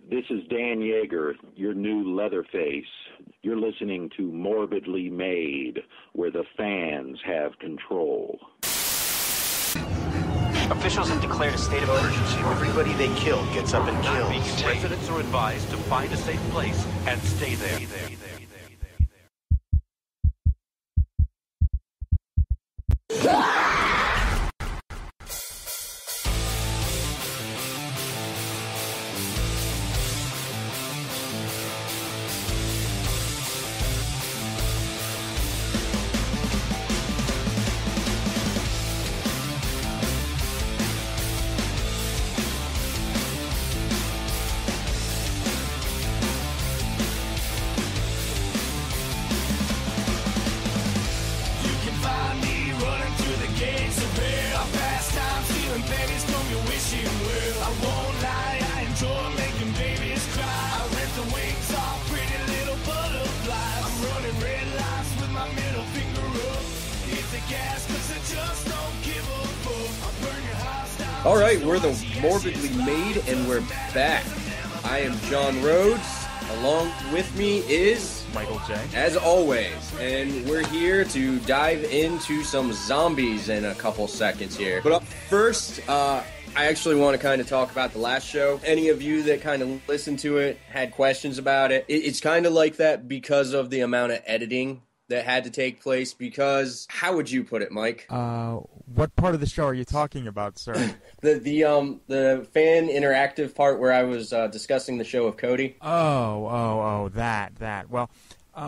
This is Dan Yeager, your new Leatherface. You're listening to Morbidly Made, where the fans have control. Officials have declared a state of emergency. Everybody they kill gets up and kills. Residents are advised to find a safe place and stay there. All right, we're the Morbidly Made, and we're back. I am John Rhodes. Along with me is Michael J. As always, and we're here to dive into some zombies in a couple seconds here. But up first, I actually want to kind of talk about the last show. Any of you that kind of listened to it, had questions about it, it's kind of like that because of the amount of editing that had to take place. Because, how would you put it, Mike? What part of the show are you talking about, sir? The fan interactive part where I was discussing the show of Cody. That. Well,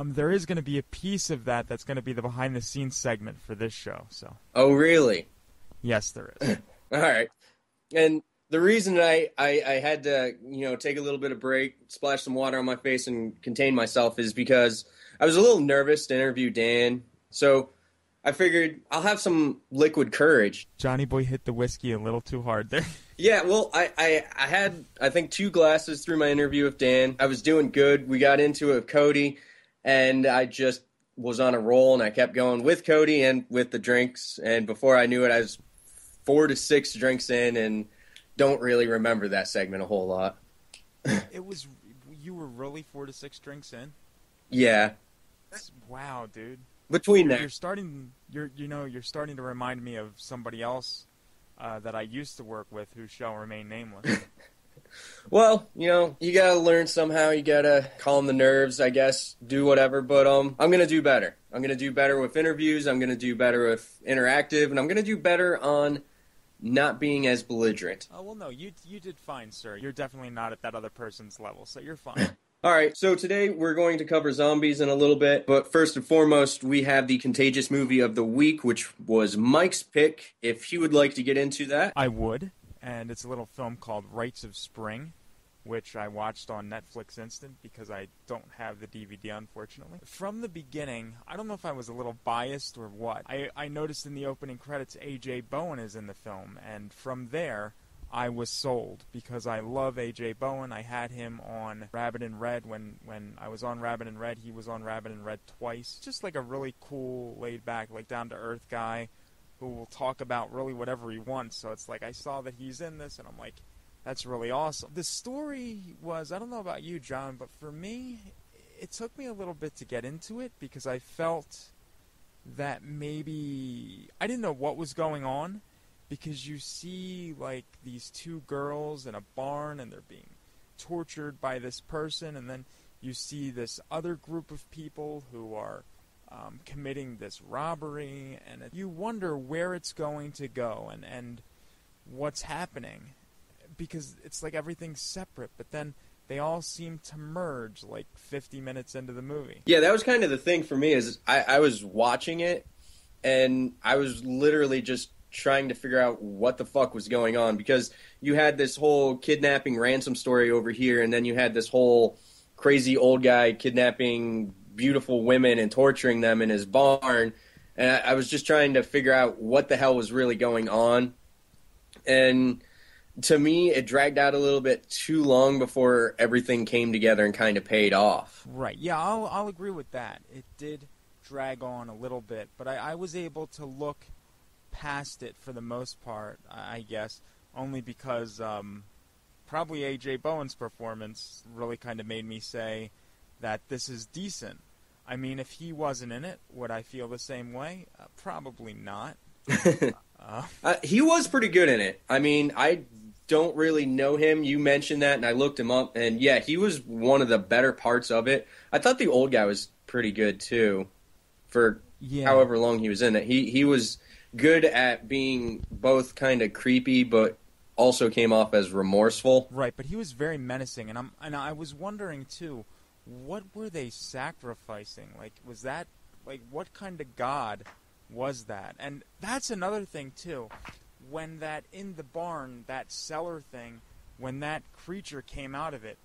there is going to be a piece of that's going to be the behind-the-scenes segment for this show. So. Oh, really? Yes, there is. All right. And the reason I had to, take a little bit of break, splash some water on my face, and contain myself is because I was a little nervous to interview Dan. So I figured I'll have some liquid courage. Johnny Boy hit the whiskey a little too hard there. Yeah, well, I had, I think, 2 glasses through my interview with Dan. I was doing good. We got into it with Cody, and I just was on a roll, and I kept going with Cody and with the drinks. And before I knew it, I was 4 to 6 drinks in, and don't really remember that segment a whole lot. You were really 4 to 6 drinks in? Yeah. Wow, dude. Between that, you're starting to remind me of somebody else that I used to work with who shall remain nameless. Well, you gotta learn somehow. You gotta calm the nerves, I guess, do whatever. But I'm gonna do better. I'm gonna do better with interviews. I'm gonna do better with interactive, and I'm gonna do better on not being as belligerent. Oh well, no, you did fine, sir. You're definitely not at that other person's level, so you're fine. All right, so today we're going to cover zombies in a little bit, but first and foremost, we have the Contagious Movie of the Week, which was Mike's pick. If he would like to get into that. I would, and it's a little film called Rites of Spring, which I watched on Netflix Instant because I don't have the DVD, unfortunately. From the beginning, I don't know if I was a little biased or what. I noticed in the opening credits A.J. Bowen is in the film, and from there I was sold because I love A.J. Bowen. I had him on Rabbit in Red when I was on Rabbit in Red. He was on Rabbit in Red twice. Just like a really cool, laid-back, like down-to-earth guy who will talk about really whatever he wants. So it's like I saw that he's in this, and I'm like, that's really awesome. The story was, I don't know about you, John, but for me, it took me a little bit to get into it because I felt that maybe I didn't know what was going on. Because you see, like, these 2 girls in a barn, and they're being tortured by this person, and then you see this other group of people who are committing this robbery, and you wonder where it's going to go and what's happening. Because it's like everything's separate, but then they all seem to merge, like, 50 minutes into the movie. Yeah, that was kind of the thing for me, is I was watching it, and I was literally just trying to figure out what the fuck was going on, because you had this whole kidnapping ransom story over here, and then you had this whole crazy old guy kidnapping beautiful women and torturing them in his barn, and I was just trying to figure out what the hell was really going on. And to me, it dragged out a little bit too long before everything came together and kind of paid off. Right, yeah, I'll agree with that. It did drag on a little bit, but I was able to look past it for the most part, I guess, only because probably A.J. Bowen's performance really kind of made me say that this is decent. I mean, if he wasn't in it, would I feel the same way? Probably not. He was pretty good in it. I mean, I don't really know him. You mentioned that, and I looked him up, and yeah, he was one of the better parts of it. I thought the old guy was pretty good, too, for however long he was in it. He was good at being both kind of creepy, but also came off as remorseful. Right, but he was very menacing, and I was wondering, too, what were they sacrificing? Like, was that, like, what kind of god was that? And that's another thing, too. When that, in the barn, that cellar thing, when that creature came out of it,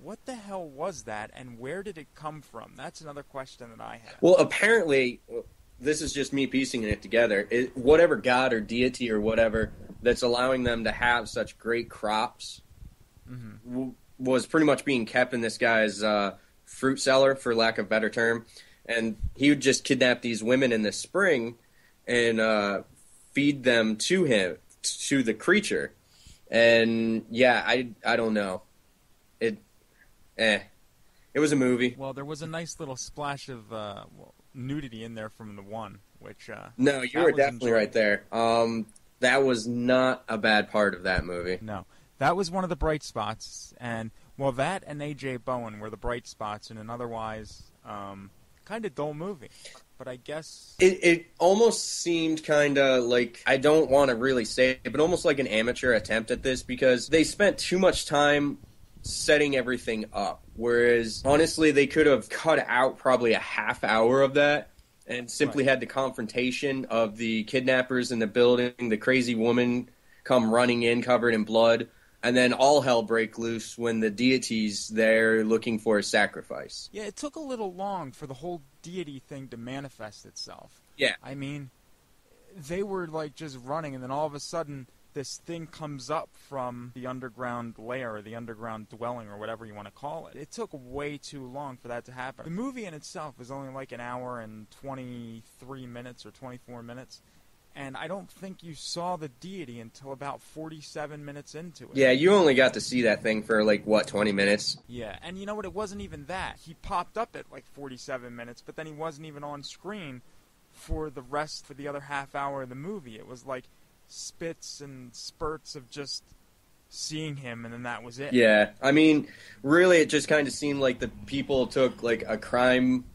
what the hell was that, and where did it come from? That's another question that I have. Well, apparently, this is just me piecing it together. Whatever god or deity or whatever that's allowing them to have such great crops was pretty much being kept in this guy's fruit cellar, for lack of a better term. And he would just kidnap these women in the spring and feed them to him, to the creature. And yeah, I don't know. It was a movie. Well, there was a nice little splash of nudity in there from the one, which no, you were definitely right there. That was not a bad part of that movie. No, that was one of the bright spots, and well, that and A.J. Bowen were the bright spots in an otherwise kind of dull movie. But I guess it almost seemed kind of like, I don't want to really say it, but almost like an amateur attempt at this, because they spent too much time setting everything up. Whereas, honestly, they could have cut out probably a half hour of that and simply had the confrontation of the kidnappers in the building, the crazy woman come running in covered in blood, and then all hell break loose when the deity's there looking for a sacrifice. Yeah, it took a little long for the whole deity thing to manifest itself. Yeah. I mean, they were like just running, and then all of a sudden this thing comes up from the underground lair, or the underground dwelling, or whatever you want to call it. It took way too long for that to happen. The movie in itself was only like an hour and 23 minutes or 24 minutes, and I don't think you saw the deity until about 47 minutes into it. Yeah, you only got to see that thing for, like, what, 20 minutes? Yeah, and you know what? It wasn't even that. He popped up at, like, 47 minutes, but then he wasn't even on screen for the other half hour of the movie. It was, like, spits and spurts of just seeing him, and then that was it. Yeah, I mean, really, it just kind of seemed like the people took, like, a crime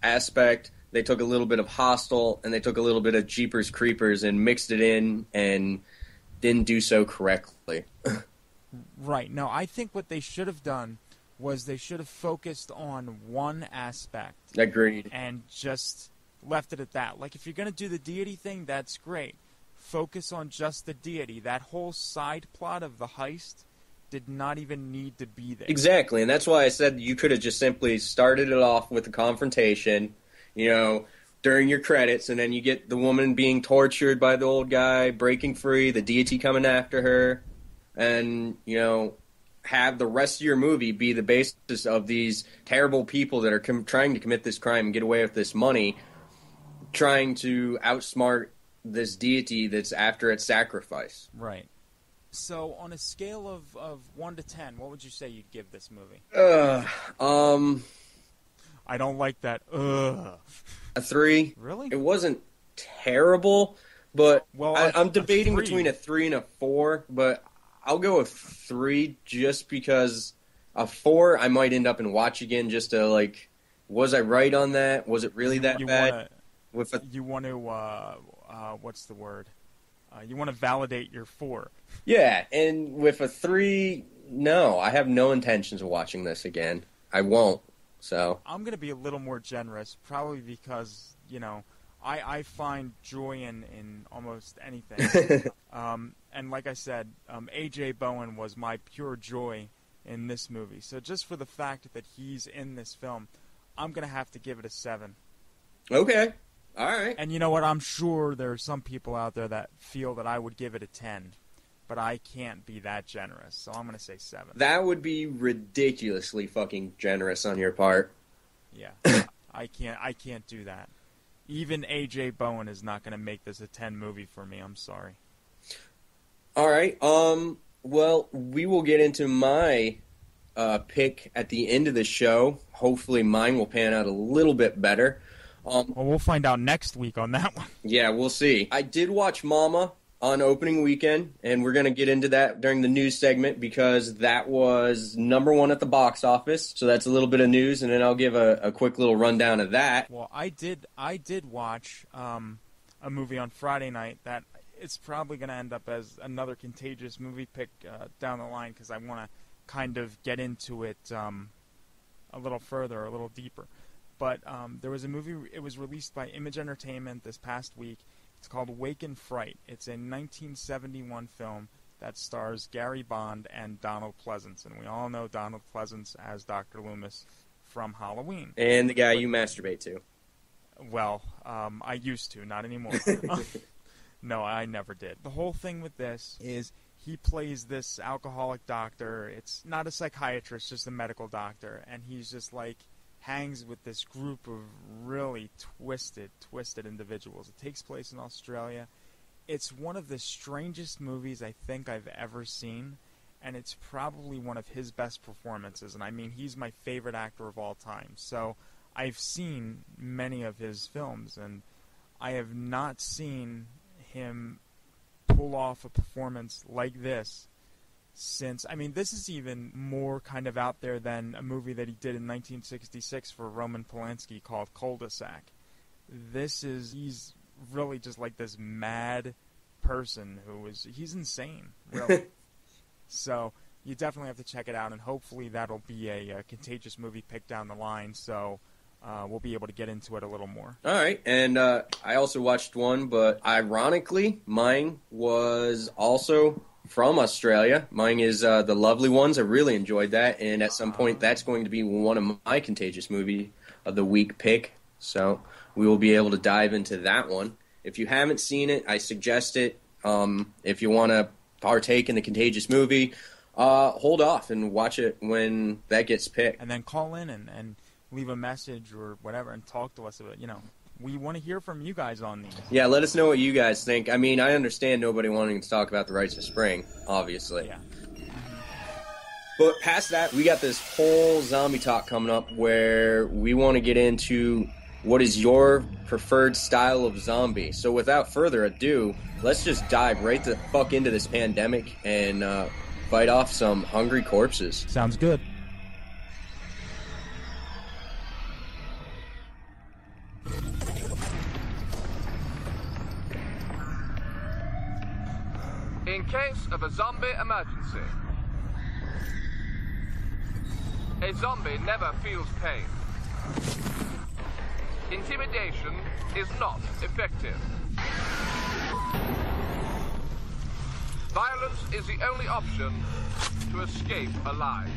aspect, they took a little bit of Hostel, and they took a little bit of Jeepers Creepers and mixed it in and didn't do so correctly. Right. No, I think what they should have done was they should have focused on one aspect. Agreed. And just left it at that. Like, if you're going to do the deity thing, that's great. Focus on just the deity. That whole side plot of the heist did not even need to be there. Exactly, and that's why I said you could have just simply started it off with the confrontation, you know, during your credits, and then you get the woman being tortured by the old guy, breaking free, the deity coming after her, and, you know, have the rest of your movie be the basis of these terrible people that are trying to commit this crime and get away with this money, trying to outsmart this deity that's after its sacrifice. Right. So, on a scale of 1 to 10, what would you say you'd give this movie? I don't like that. A 3. Really? It wasn't terrible, but well, I'm debating between a 3 and a 4, but I'll go with 3 just because a 4 I might end up and watch again just to, like, was I right on that? Was it really that bad? You want to, what's the word? You want to validate your 4. Yeah, and with a 3, no, I have no intentions of watching this again. I won't. So I'm going to be a little more generous, probably because, you know, I find joy in almost anything. And like I said, A.J. Bowen was my pure joy in this movie. So just for the fact that he's in this film, I'm going to have to give it a 7. Okay. All right. And you know what? I'm sure there are some people out there that feel that I would give it a 10. But I can't be that generous, so I'm going to say 7. That would be ridiculously fucking generous on your part. Yeah, I can't do that. Even A.J. Bowen is not going to make this a 10 movie for me. I'm sorry. All right. Well, we will get into my pick at the end of the show. Hopefully mine will pan out a little bit better. Well, we'll find out next week on that one. Yeah, we'll see. I did watch Mama on opening weekend, and we're going to get into that during the news segment because that was #1 at the box office. So that's a little bit of news, and then I'll give a quick little rundown of that. Well, I did watch a movie on Friday night that it's probably going to end up as another Contagious movie pick down the line because I want to kind of get into it a little further, a little deeper. But there was a movie, it was released by Image Entertainment this past week. It's called Wake in Fright. It's a 1971 film that stars Gary Bond and Donald Pleasence. And we all know Donald Pleasence as Dr. Loomis from Halloween. And the guy you masturbate to. Well, I used to, not anymore. No, I never did. The whole thing with this is he plays this alcoholic doctor. It's not a psychiatrist, just a medical doctor. And he's just like hangs with this group of really twisted individuals. It takes place in Australia. It's one of the strangest movies I think I've ever seen, and it's probably one of his best performances. And I mean, he's my favorite actor of all time. So I've seen many of his films, and I have not seen him pull off a performance like this since, I mean, this is even more kind of out there than a movie that he did in 1966 for Roman Polanski called Cul-de-sac. He's really just like this mad person he's insane, really. So you definitely have to check it out, and hopefully that'll be a Contagious movie pick down the line, so we'll be able to get into it a little more. All right, and I also watched one, but ironically, mine was also from Australia. Mine is The Lovely Ones. I really enjoyed that, and at some point that's going to be one of my Contagious movie of the week pick, so we will be able to dive into that one. If you haven't seen it, I suggest it. If you want to partake in the Contagious movie, hold off and watch it when that gets picked. And then call in and leave a message or whatever and talk to us about it. We want to hear from you guys on these. Yeah, let us know what you guys think. I mean, I understand nobody wanting to talk about the Rites of Spring, obviously. Yeah. But past that, we got this whole zombie talk coming up where we want to get into what is your preferred style of zombie. So without further ado, let's just dive right the fuck into this pandemic and fight off some hungry corpses. Sounds good. In case of a zombie emergency, a zombie never feels pain. Intimidation is not effective. Violence is the only option to escape alive.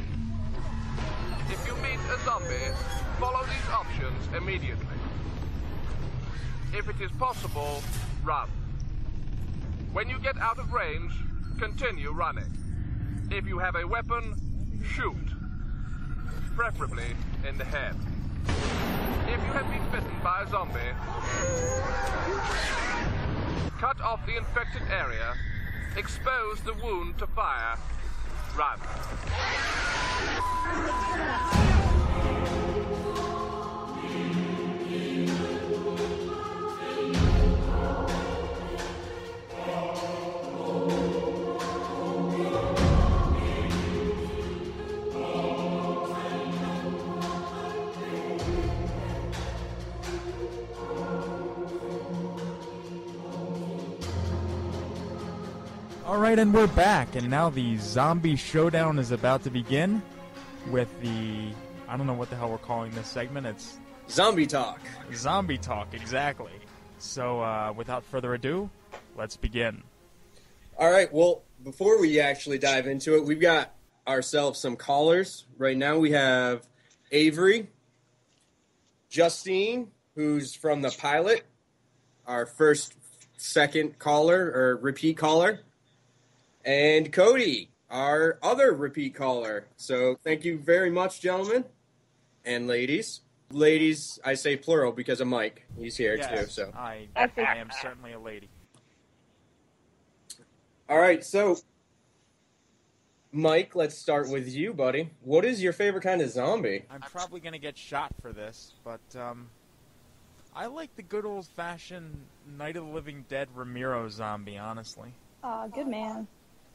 If you meet a zombie, follow these options immediately. If it is possible, run. When you get out of range, continue running. If you have a weapon, shoot, preferably in the head. If you have been bitten by a zombie, cut off the infected area, expose the wound to fire, run. Alright, and we're back, and now the zombie showdown is about to begin with the, I don't know what the hell we're calling this segment, it's Zombie Talk. Zombie Talk, exactly. So, without further ado, let's begin. Alright, well, before we actually dive into it, we've got ourselves some callers. Right now we have Avery, Justine, who's from the pilot, our second caller, or repeat caller, and Cody, our other repeat caller. So thank you very much, gentlemen and ladies. Ladies, I say plural because of Mike. He's here too. So I am certainly a lady. All right, so Mike, let's start with you, buddy. What is your favorite kind of zombie? I'm probably going to get shot for this, but I like the good old-fashioned Night of the Living Dead Ramiro zombie, honestly. Good man.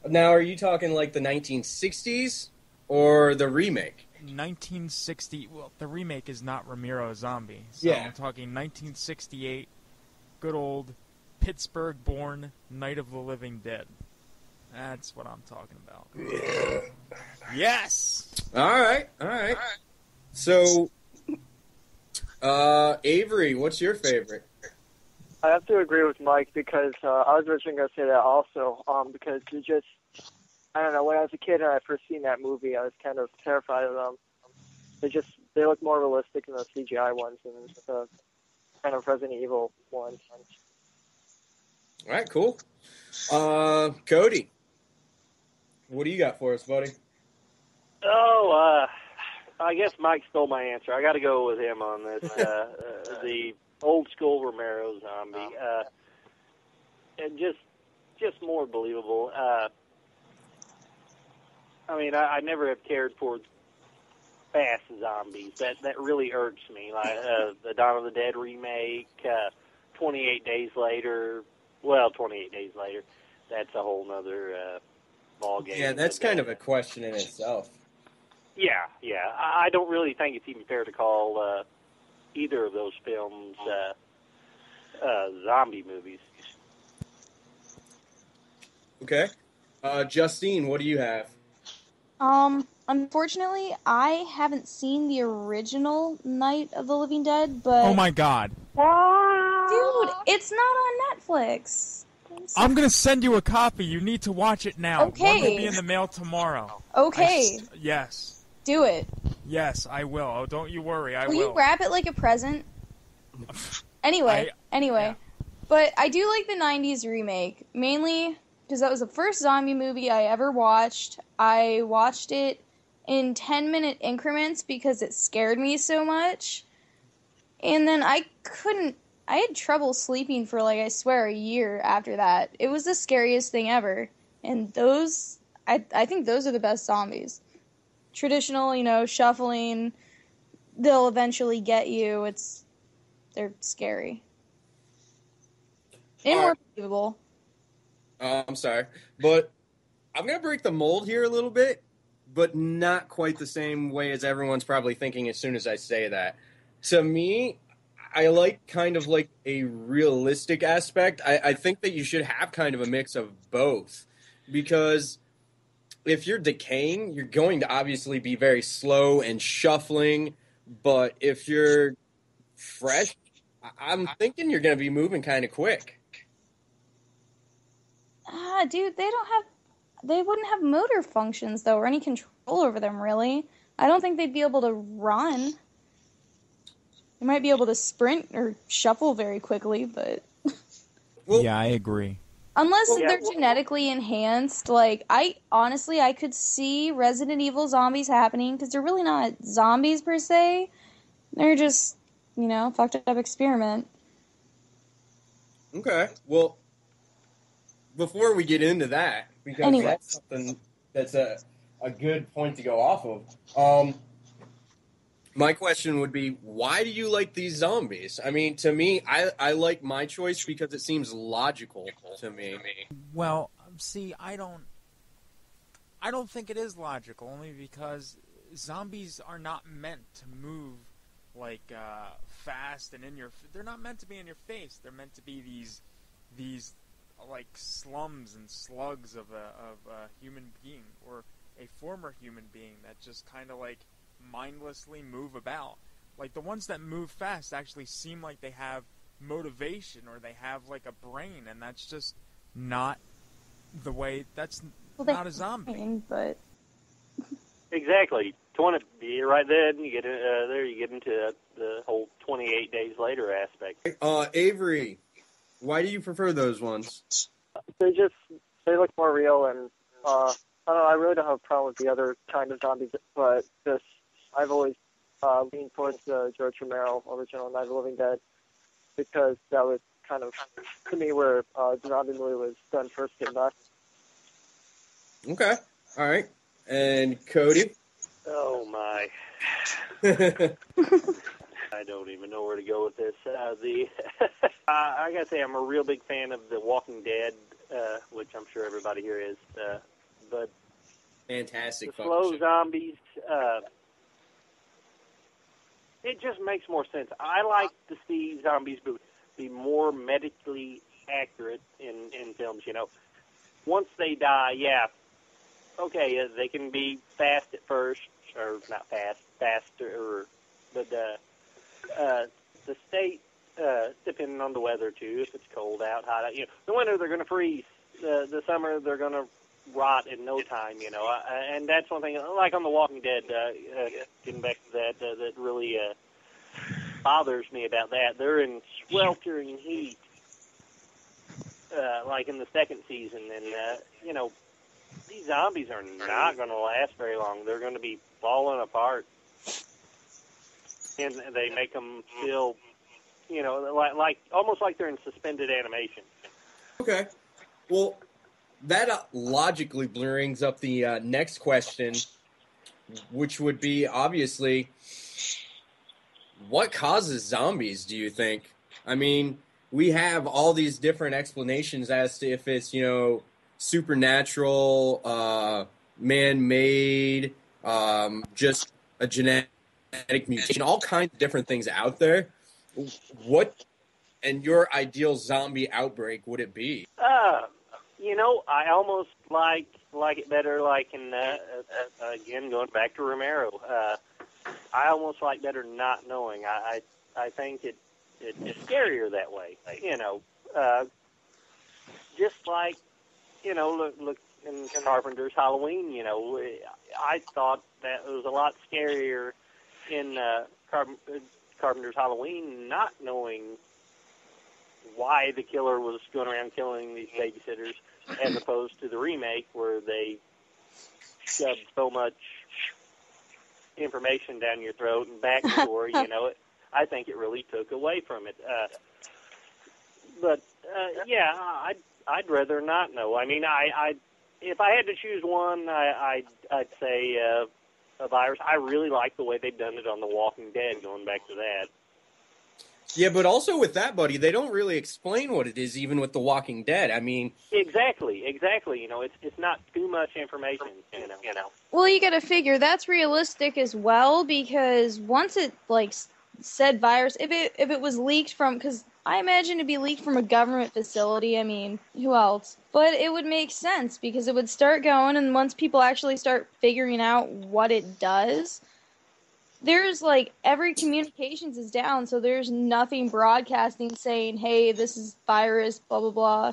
Now, are you talking like the 1960s or the remake? 1960. Well, the remake is not Ramiro zombie. So Yeah. I'm talking 1968, good old Pittsburgh-born Night of the Living Dead. That's what I'm talking about. Yes! All right. So, Avery, what's your favorite? I have to agree with Mike because I was originally going to say that also because you just, I don't know, when I was a kid and I first seen that movie, I was kind of terrified of them. They look more realistic than the CGI ones and the kind of Resident Evil ones. All right, cool. Cody, what do you got for us, buddy? Oh, I guess Mike stole my answer. I got to go with him on this. The old school Romero zombie, and just more believable. I mean, I never have cared for fast zombies. That really irks me. Like the Dawn of the Dead remake, 28 Days Later. Well, 28 Days Later. That's a whole nother ball game. Yeah, that's kind of a question in itself. Yeah. I don't really think it's even fair to call either of those films zombie movies. Okay. Justine, what do you have? Unfortunately, I haven't seen the original Night of the Living Dead, but... Oh my god. Dude, it's not on Netflix. I'm going to send you a copy. You need to watch it now. Okay. One will be in the mail tomorrow. Okay. Yes. Do it. Yes, I will. Oh, don't you worry. I will. Will you wrap it like a present? Anyway. Yeah. But I do like the 90s remake, mainly because that was the first zombie movie I ever watched. I watched it in 10-minute increments because it scared me so much. And then I had trouble sleeping for, like, I swear, a year after that. It was the scariest thing ever. And those, I think those are the best zombies. Traditional, shuffling, they'll eventually get you. They're scary. And more believable. I'm sorry, but I'm going to break the mold here a little bit, but not quite the same way as everyone's probably thinking as soon as I say that. To me, I like kind of like a realistic aspect. I think that you should have kind of a mix of both, because if you're decaying, you're going to obviously be very slow and shuffling, but if you're fresh, I'm thinking you're going to be moving kind of quick. Dude, they wouldn't have motor functions, though, or any control over them, really. I don't think they'd be able to run. They might be able to sprint or shuffle very quickly, but... Yeah, I agree. Unless they're genetically enhanced, like, I could see Resident Evil zombies happening, because they're really not zombies, per se. They're just, fucked up experiment. Okay, well, before we get into that, because that's something that's a good point to go off of, my question would be, why do you like these zombies? I mean, to me, I like my choice because it seems logical to me. Well, see, I don't think it is logical, only because zombies are not meant to move like fast and they're not meant to be in your face. They're meant to be these like slums and slugs of a human being or a former human being that just kind of like mindlessly move about. Like the ones that move fast actually seem like they have motivation or they have like a brain, and that's just not the way. That's not a zombie. But Exactly. You're right there, and you get into the whole 28 Days Later aspect. Avery, why do you prefer those ones? They look more real, and I don't know, I really don't have a problem with the other kind of zombies, but I've always leaned towards the George Romero original Night of the Living Dead, because that was kind of, to me, where the zombie movie was done first and best. Okay, all right. And Cody? Oh, my. I don't even know where to go with this. I gotta say, I'm a real big fan of The Walking Dead, which I'm sure everybody here is. But fantastic. The slow zombies, it just makes more sense. I like to see zombies be more medically accurate in films. You know, once they die, yeah, okay, they can be fast at first, or not faster, but the state, depending on the weather too, if it's cold out, hot out, you know, the winter they're going to freeze, the summer they're going to rot in no time, you know, and that's one thing, like on The Walking Dead, getting back to that, that really bothers me about that. They're in sweltering heat, like in the second season, and, you know, these zombies are not going to last very long. They're going to be falling apart. And they make them feel, you know, like almost like they're in suspended animation. Okay. Well, that logically brings up the next question, which would be, obviously, what causes zombies, do you think? I mean, we have all these different explanations as to if it's, you know, supernatural, man-made, just a genetic mutation, all kinds of different things out there. What, and your ideal zombie outbreak, would it be? You know, I almost like it better, like in, again, going back to Romero, I almost like better not knowing. I think it's scarier that way, you know, just like, you know, look in Carpenter's Halloween, you know, I thought that it was a lot scarier in Carpenter's Halloween, not knowing why the killer was going around killing these babysitters, as opposed to the remake where they shoved so much information down your throat and backstory. You know, I think it really took away from it. But yeah, I'd rather not know. I mean, I if I had to choose one, I'd say a virus. I really like the way they've done it on The Walking Dead, going back to that. Yeah, but also with that, buddy, they don't really explain what it is, even with The Walking Dead. I mean... Exactly. You know, it's not too much information, you know. Well, you gotta figure that's realistic as well, because once it, like, said virus, if it was leaked from... Because I imagine it'd be leaked from a government facility. I mean, who else? But it would make sense, because it would start going, and once people actually start figuring out what it does... There's, like, every communications is down, so there's nothing broadcasting saying, hey, this is virus, blah, blah, blah.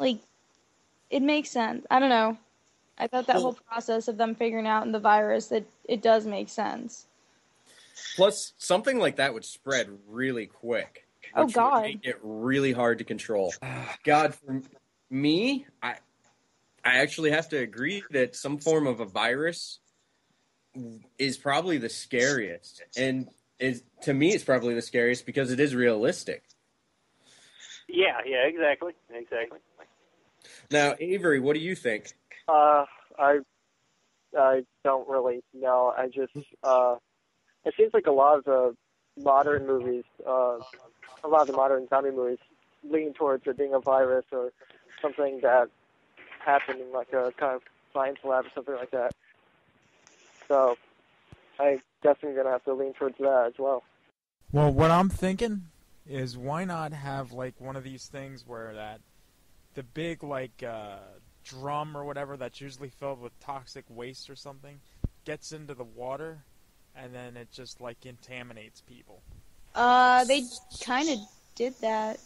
Like, it makes sense. I don't know. I thought that whole process of them figuring out the virus, it does make sense. Plus, something like that would spread really quick. Oh, God. Would make it really hard to control. God, for me, I actually have to agree that some form of a virus is probably the scariest, and to me it's probably the scariest because it is realistic. Yeah, exactly. Now, Avery, what do you think? I don't really know. I just it seems like a lot of the modern movies, a lot of the modern zombie movies lean towards it being a virus or something that happened in like a kind of science lab or something like that. So, I'm definitely going to have to lean towards that as well. Well, what I'm thinking is why not have, like, one of these things where the big, like, drum or whatever that's usually filled with toxic waste or something gets into the water, and then it just, like, contaminates people. They kind of did that.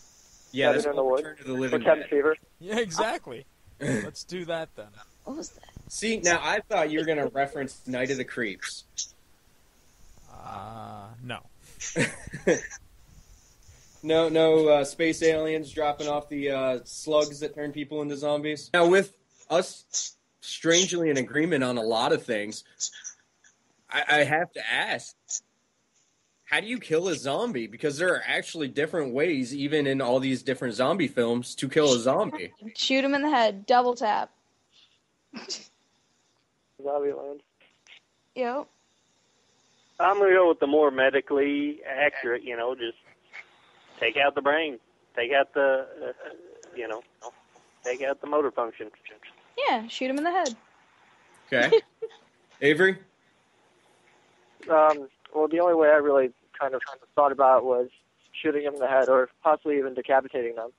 Yeah, that's Return to the Living Dead. Fever. Yeah, exactly. Let's do that then. What was that? See, now I thought you were going to reference Night of the Creeps. No. No space aliens dropping off the slugs that turn people into zombies. Now, with us strangely in agreement on a lot of things, I have to ask, how do you kill a zombie? Because there are actually different ways, even in all these different zombie films, to kill a zombie. Shoot him in the head. Double tap. Zombieland. Yep. I'm going to go with the more medically accurate, just take out the brain. Take out the, take out the motor function. Yeah, shoot him in the head. Okay. Avery? Well, the only way I really kind of thought about it was shooting him in the head or possibly even decapitating them.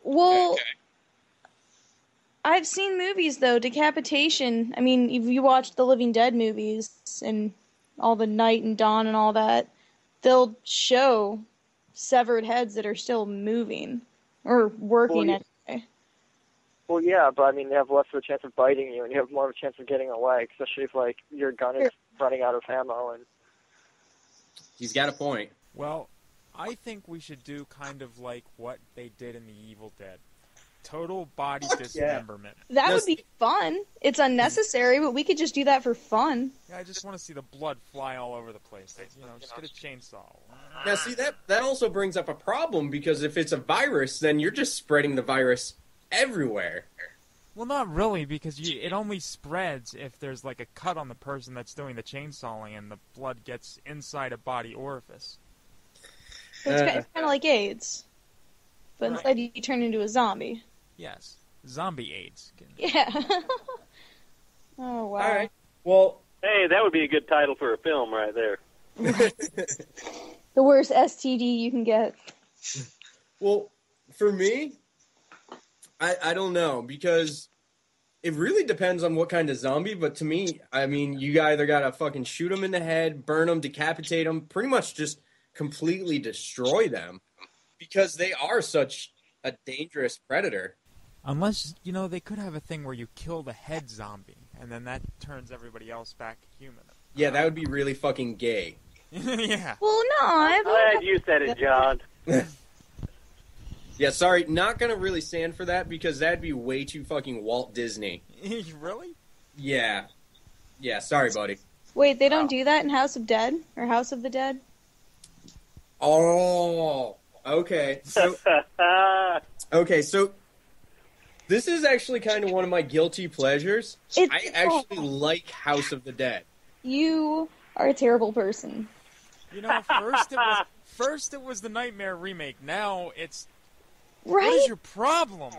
Well, I've seen movies, though, decapitation. I mean, if you watch the Living Dead movies and all the Night and Dawn and all that, they'll show severed heads that are still moving or working anyway. Well, yeah, but I mean, they have less of a chance of biting you, and you have more of a chance of getting away, especially if, like, your gun is running out of ammo. And He's got a point. Well, I think we should do kind of like what they did in The Evil Dead. Total body dismemberment. That would be fun. It's unnecessary, but we could just do that for fun. Yeah, I just want to see the blood fly all over the place. Just get a chainsaw. Now, see, that also brings up a problem, because if it's a virus, then you're just spreading the virus everywhere. Well, not really, because it only spreads if there's like a cut on the person that's doing the chainsawing and the blood gets inside a body orifice. It's kind of like AIDS. But instead you turn into a zombie. Yes. Zombie AIDS. Yeah. Oh, wow. All right. Well, hey, that would be a good title for a film right there. The worst STD you can get. Well, for me, I don't know, because it really depends on what kind of zombie, but to me, I mean, you either gotta fucking shoot them in the head, burn them, decapitate them, pretty much just completely destroy them, because they are such a dangerous predator. Unless, they could have a thing where you kill the head zombie, and then that turns everybody else back human. Yeah, that would be really fucking gay. Yeah. Well, no, I'm glad you said it, John. Yeah, sorry, not gonna really stand for that, because that'd be way too fucking Walt Disney. Really? Yeah. Yeah, sorry, buddy. Wait, they don't do that in House of Dead? Or House of the Dead? Oh, okay. So, this is actually kind of one of my guilty pleasures. I actually like House of the Dead. You are a terrible person. First it was the Nightmare remake. Now it's... Right? What is your problem?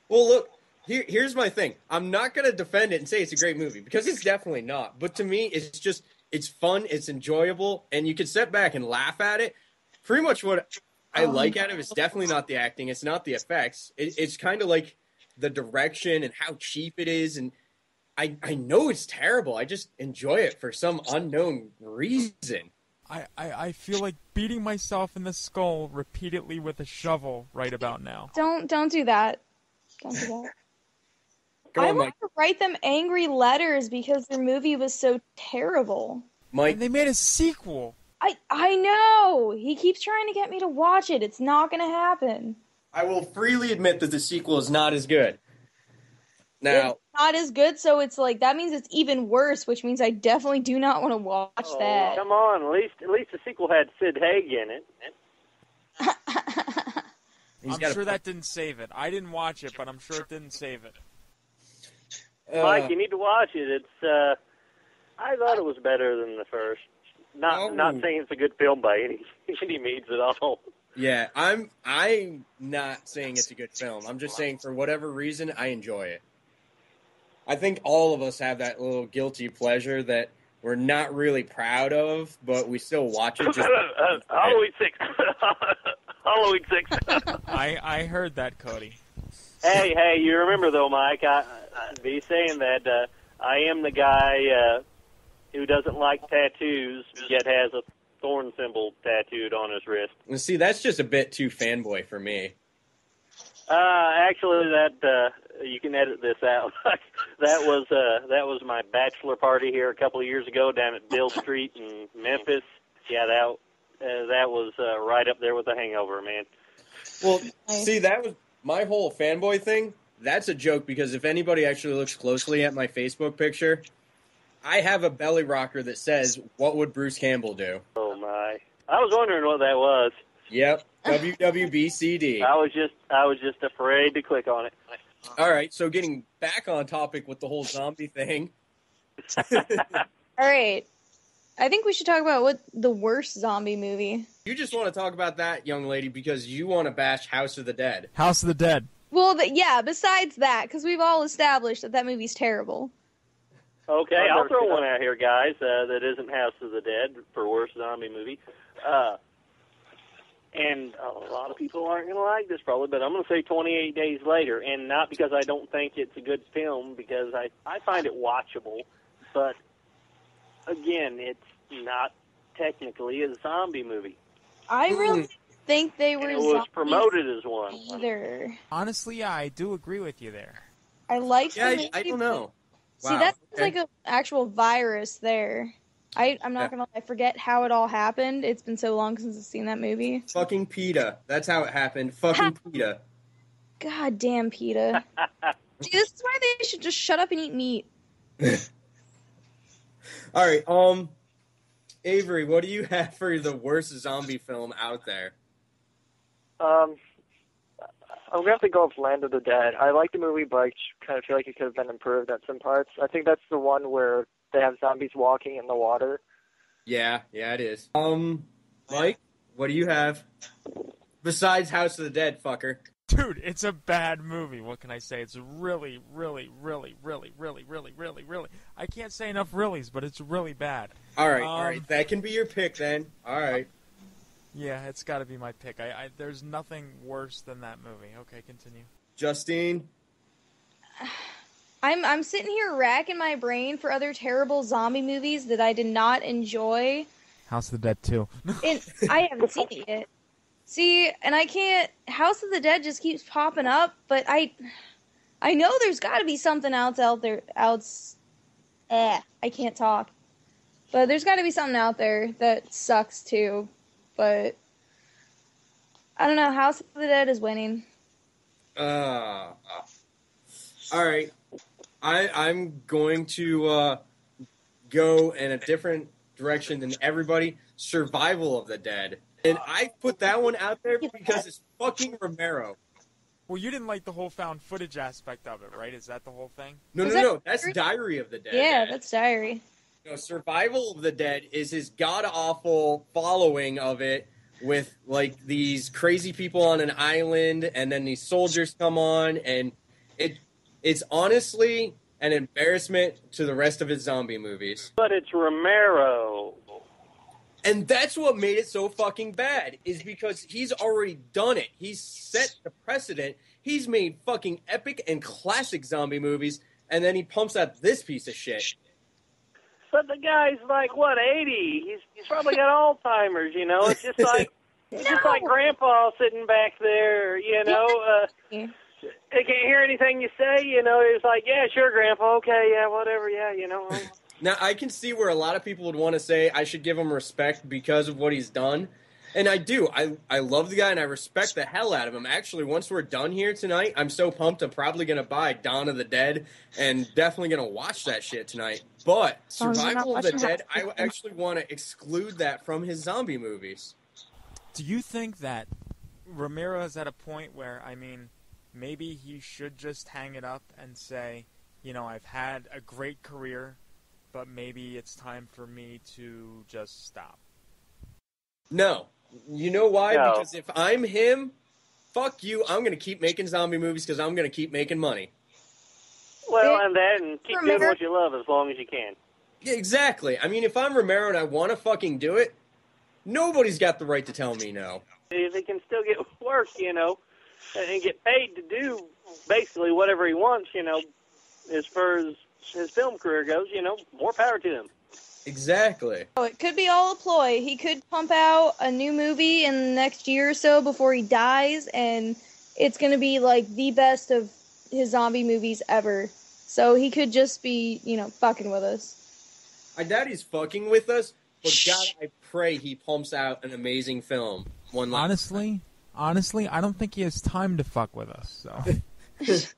Well, look, here's my thing. I'm not going to defend it and say it's a great movie, because it's definitely not. But to me, it's fun, it's enjoyable, and you can sit back and laugh at it. Pretty much what I like out of it is definitely not the acting, it's not the effects. It's kind of like the direction and how cheap it is, and I know it's terrible. I just enjoy it for some unknown reason. I feel like beating myself in the skull repeatedly with a shovel right about now. Don't do that. Don't do that. I want to write them angry letters because their movie was so terrible. Mike, and they made a sequel. I know. He keeps trying to get me to watch it. It's not going to happen. I will freely admit that the sequel is not as good. Now, it's not as good, so it's like that means it's even worse, which means I definitely do not want to watch that. Come on, at least the sequel had Sid Haig in it. I'm sure that didn't save it. I didn't watch it, but I'm sure it didn't save it. Mike, you need to watch it. It's I thought it was better than the first. Not saying it's a good film by any means at all. Yeah, I'm not saying it's a good film. I'm just saying for whatever reason I enjoy it. I think all of us have that little guilty pleasure that we're not really proud of, but we still watch it. Halloween 6. Halloween 6. I heard that, Cody. Hey, you remember though, Mike, I'd be saying that I am the guy who doesn't like tattoos, yet has a thorn symbol tattooed on his wrist. And see, that's just a bit too fanboy for me. Actually, that you can edit this out. that was my bachelor party here a couple of years ago down at Bill Street in Memphis. Yeah, that was right up there with The Hangover, man. Well, see, that was my whole fanboy thing. That's a joke, because if anybody actually looks closely at my Facebook picture, I have a belly rocker that says, "What would Bruce Campbell do?" Oh my! I was wondering what that was. Yep, WWBCD. I was just afraid to click on it. All right, so getting back on topic with the whole zombie thing, All right. I think we should talk about what the worst zombie movie. You just want to talk about that, young lady, because you want to bash House of the Dead. House of the Dead. Well, yeah, besides that, because we've all established that movie's terrible. Okay, I'll throw one out here, guys, that isn't House of the Dead for worst zombie movie. And a lot of people aren't going to like this probably, but I'm going to say 28 Days Later, and not because I don't think it's a good film, because I find it watchable, but again, it's not technically a zombie movie. I really think they were. And it was promoted as one. Either. Honestly, yeah, I do agree with you there. I like. Yeah, the movie, I don't know. See, that's like an actual virus there. I'm not gonna lie, I forget how it all happened. It's been so long since I've seen that movie. Fucking PETA. That's how it happened. Fucking PETA. God damn PETA. See, this is why they should just shut up and eat meat. All right, Avery, what do you have for the worst zombie film out there? I'm gonna have to go with Land of the Dead. I like the movie, but I kind of feel like it could have been improved at some parts. I think that's the one where they have zombies walking in the water. Yeah, it is. Mike, what do you have besides House of the Dead, fucker? Dude, it's a bad movie. What can I say? It's really, really, really, really, really, really, really, really. I can't say enough reallys, but it's really bad. All right. That can be your pick then. All right. Yeah, it's got to be my pick. There's nothing worse than that movie. Okay, continue. Justine? I'm sitting here racking my brain for other terrible zombie movies that I did not enjoy. House of the Dead 2. And I haven't seen it yet. See, and I can't. House of the Dead just keeps popping up, but I know there's got to be something else out there. I can't talk. But there's got to be something out there that sucks too. But I don't know. House of the Dead is winning. All right. I'm going to go in a different direction than everybody. Survival of the Dead. And I put that one out there because it's fucking Romero. Well, you didn't like the whole found footage aspect of it, right? Is that the whole thing? No. That's Diary of the Dead. Yeah, that's Diary. Survival of the Dead is his god-awful following of it with, like, these crazy people on an island, and then these soldiers come on, and it's honestly an embarrassment to the rest of his zombie movies. But it's Romero. And that's what made it so fucking bad, is because he's already done it. He's set the precedent. He's made fucking epic and classic zombie movies, and then he pumps out this piece of shit. But the guy's like, 80? He's probably got Alzheimer's, you know? It's just like just like Grandpa sitting back there, you know? They can't hear anything you say, you know? It's like, yeah, sure, Grandpa, okay, yeah, whatever, yeah, you know? Now, I can see where a lot of people would want to say I should give him respect because of what he's done. And I do. I love the guy, and I respect the hell out of him. Actually, once we're done here tonight, I'm so pumped I'm probably going to buy Dawn of the Dead and definitely going to watch that shit tonight. But Survival of the Dead, I actually want to exclude that from his zombie movies. Do you think that Romero is at a point where, I mean, maybe he should just hang it up and say, you know, I've had a great career, but maybe it's time for me to just stop? No. You know why? No. Because if I'm him, fuck you, I'm going to keep making zombie movies because I'm going to keep making money. Well, and keep doing what you love as long as you can. Yeah, exactly. I mean, if I'm Romero and I want to fucking do it, nobody's got the right to tell me no. If he can still get work, you know, and get paid to do basically whatever he wants, you know, as far as his film career goes, you know, more power to him. Exactly. Oh, it could be all a ploy. He could pump out a new movie in the next year or so before he dies, and it's going to be like the best of his zombie movies ever. So he could just be, you know, fucking with us. I doubt he's fucking with us, but God, I pray he pumps out an amazing film. Honestly, I don't think he has time to fuck with us. So.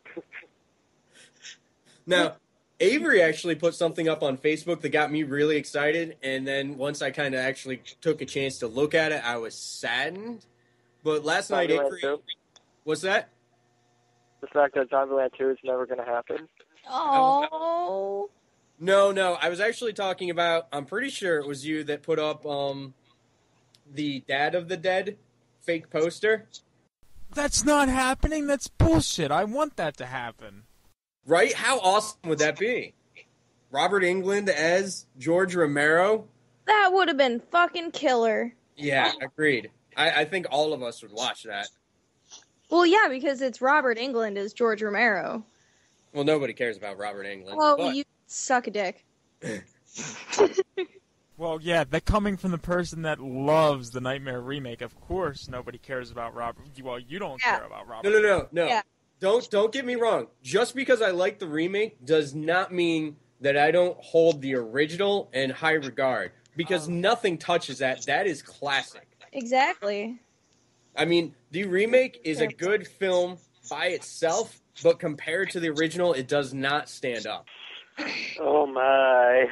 Now, Avery actually put something up on Facebook that got me really excited, and then once I kind of actually took a chance to look at it, I was saddened. But last night, Avery... What's that? The fact that Zombieland 2 is never going to happen. Oh. No, I was actually talking about, I'm pretty sure it was you that put up the Dad of the Dead fake poster. That's not happening. That's bullshit. I want that to happen. Right? How awesome would that be? Robert Englund as George Romero? That would have been fucking killer. Yeah, agreed. I think all of us would watch that. Well, yeah, because it's Robert Englund as George Romero. Well, nobody cares about Robert Englund. Oh, but... you suck a dick. Well, yeah, that coming from the person that loves the Nightmare remake, of course nobody cares about Robert. Well, you don't care about Robert. No. Yeah. Don't get me wrong. Just because I like the remake does not mean that I don't hold the original in high regard. Because nothing touches that. That is classic. Exactly. I mean, the remake is a good film by itself, but compared to the original, it does not stand up. Oh, my.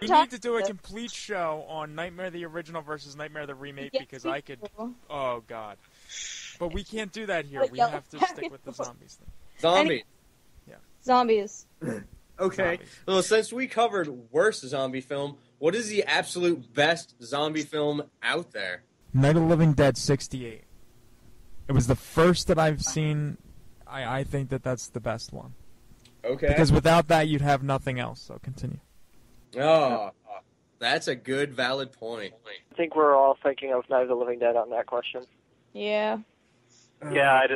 We need to do a complete show on Nightmare the Original versus Nightmare the Remake because I could... Oh, God. But we can't do that here. We have to stick with the zombies thing. Zombies? Yeah. Zombies. Okay. Zombies. Well, since we covered worst zombie film, what is the absolute best zombie film out there? Night of the Living Dead 68. It was the first that I've seen. I think that's the best one. Okay. Because without that, you'd have nothing else. So continue. Oh, that's a good, valid point. I think we're all thinking of Night of the Living Dead on that question. Yeah. Yeah,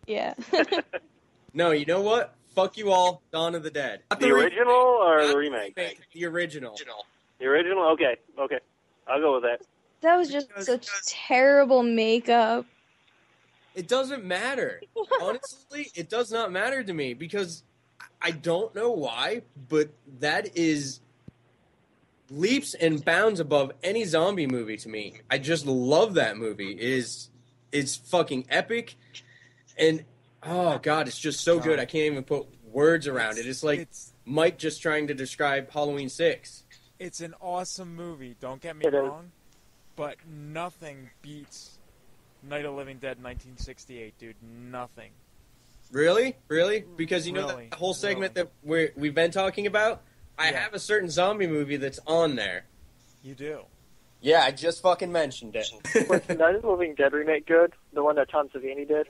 Yeah. No, you know what? Fuck you all, Dawn of the Dead. Not The original or the remake? The original. The original? Okay. I'll go with that. That was just such terrible makeup. It doesn't matter. Honestly, it does not matter to me because I don't know why, but that is leaps and bounds above any zombie movie to me. I just love that movie. It's fucking epic, and oh god, it's just so good. I can't even put words around it. It's like Mike just trying to describe Halloween 6. It's an awesome movie. Don't get me wrong, but nothing beats Night of the Living Dead 1968, dude. Nothing. Really? Because you know that whole segment that we've been talking about? I have a certain zombie movie that's on there. You do? Yeah, I just fucking mentioned it. Was the Night of the Living Dead remake good? The one that Tom Savini did?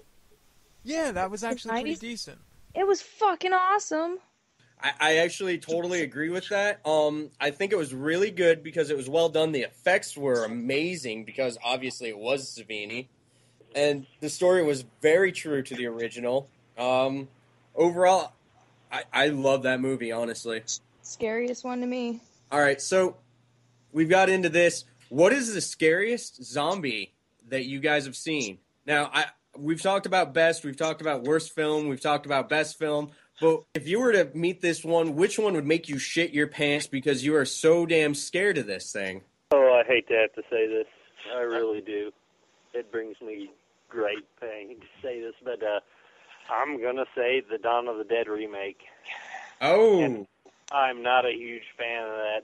Yeah, that was actually pretty decent. It was fucking awesome. I actually totally agree with that. I think it was really good because it was well done. The effects were amazing because obviously it was Savini. And the story was very true to the original. Overall, I love that movie, honestly. Scariest one to me. All right, so we've got into this. What is the scariest zombie that you guys have seen? Now, we've talked about best, we've talked about worst film, we've talked about best film, but if you were to meet this one, which one would make you shit your pants because you are so damn scared of this thing? Oh, I hate to have to say this. I really do. It brings me great pain to say this, but I'm going to say the Dawn of the Dead remake. Oh. And I'm not a huge fan of that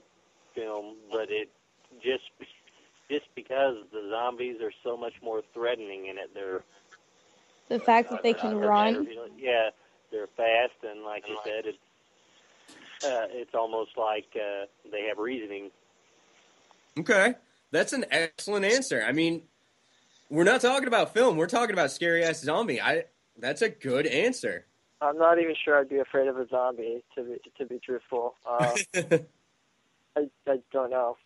film, but it just because the zombies are so much more threatening in it. The fact that they can run. Yeah, they're fast, and like you said, it's almost like they have reasoning. Okay, that's an excellent answer. I mean, we're not talking about film. We're talking about scary-ass zombie. That's a good answer. I'm not even sure I'd be afraid of a zombie, to be truthful. I don't know.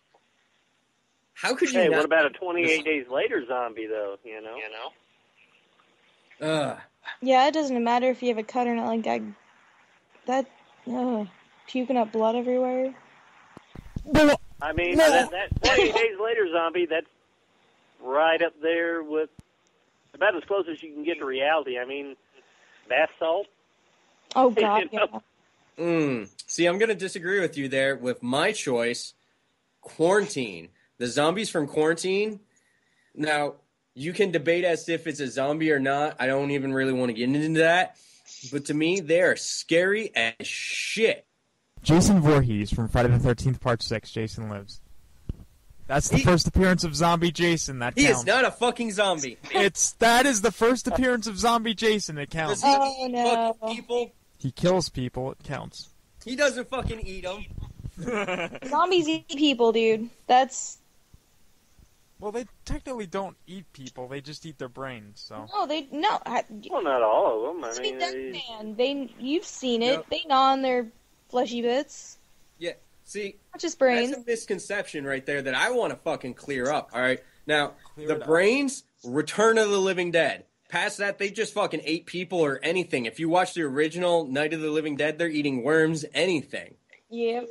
How could you? Hey, what about a 28 Days Later zombie, though? You know. Yeah, it doesn't matter if you have a cut or not. Like that, puking up blood everywhere. I mean, that 28 Days Later zombie, that's right up there with about as close as you can get to reality. I mean, bath salt. Oh God, yeah. See, I'm going to disagree with you there with my choice, Quarantine. The zombies from Quarantine. Now, you can debate as if it's a zombie or not. I don't even really want to get into that. But to me, they are scary as shit. Jason Voorhees from Friday the 13th Part 6, Jason Lives. That's the first appearance of Zombie Jason. That counts. He is not a fucking zombie. That is the first appearance of Zombie Jason. It counts. Does he eat fucking people? He kills people. It counts. He doesn't fucking eat them. Zombies eat people, dude. That's... Well, they technically don't eat people. They just eat their brains, so... No, Well, not all of them. I See, mean, you've seen it. Yep. They gnaw on their fleshy bits. Yeah, see, Not just brains. that's a misconception right there that I want to fucking clear up, all right? Now, Clear the it up. brains, Return of the Living Dead. Past that, they just fucking ate people or anything. If you watch the original Night of the Living Dead, they're eating worms, anything. Yeah.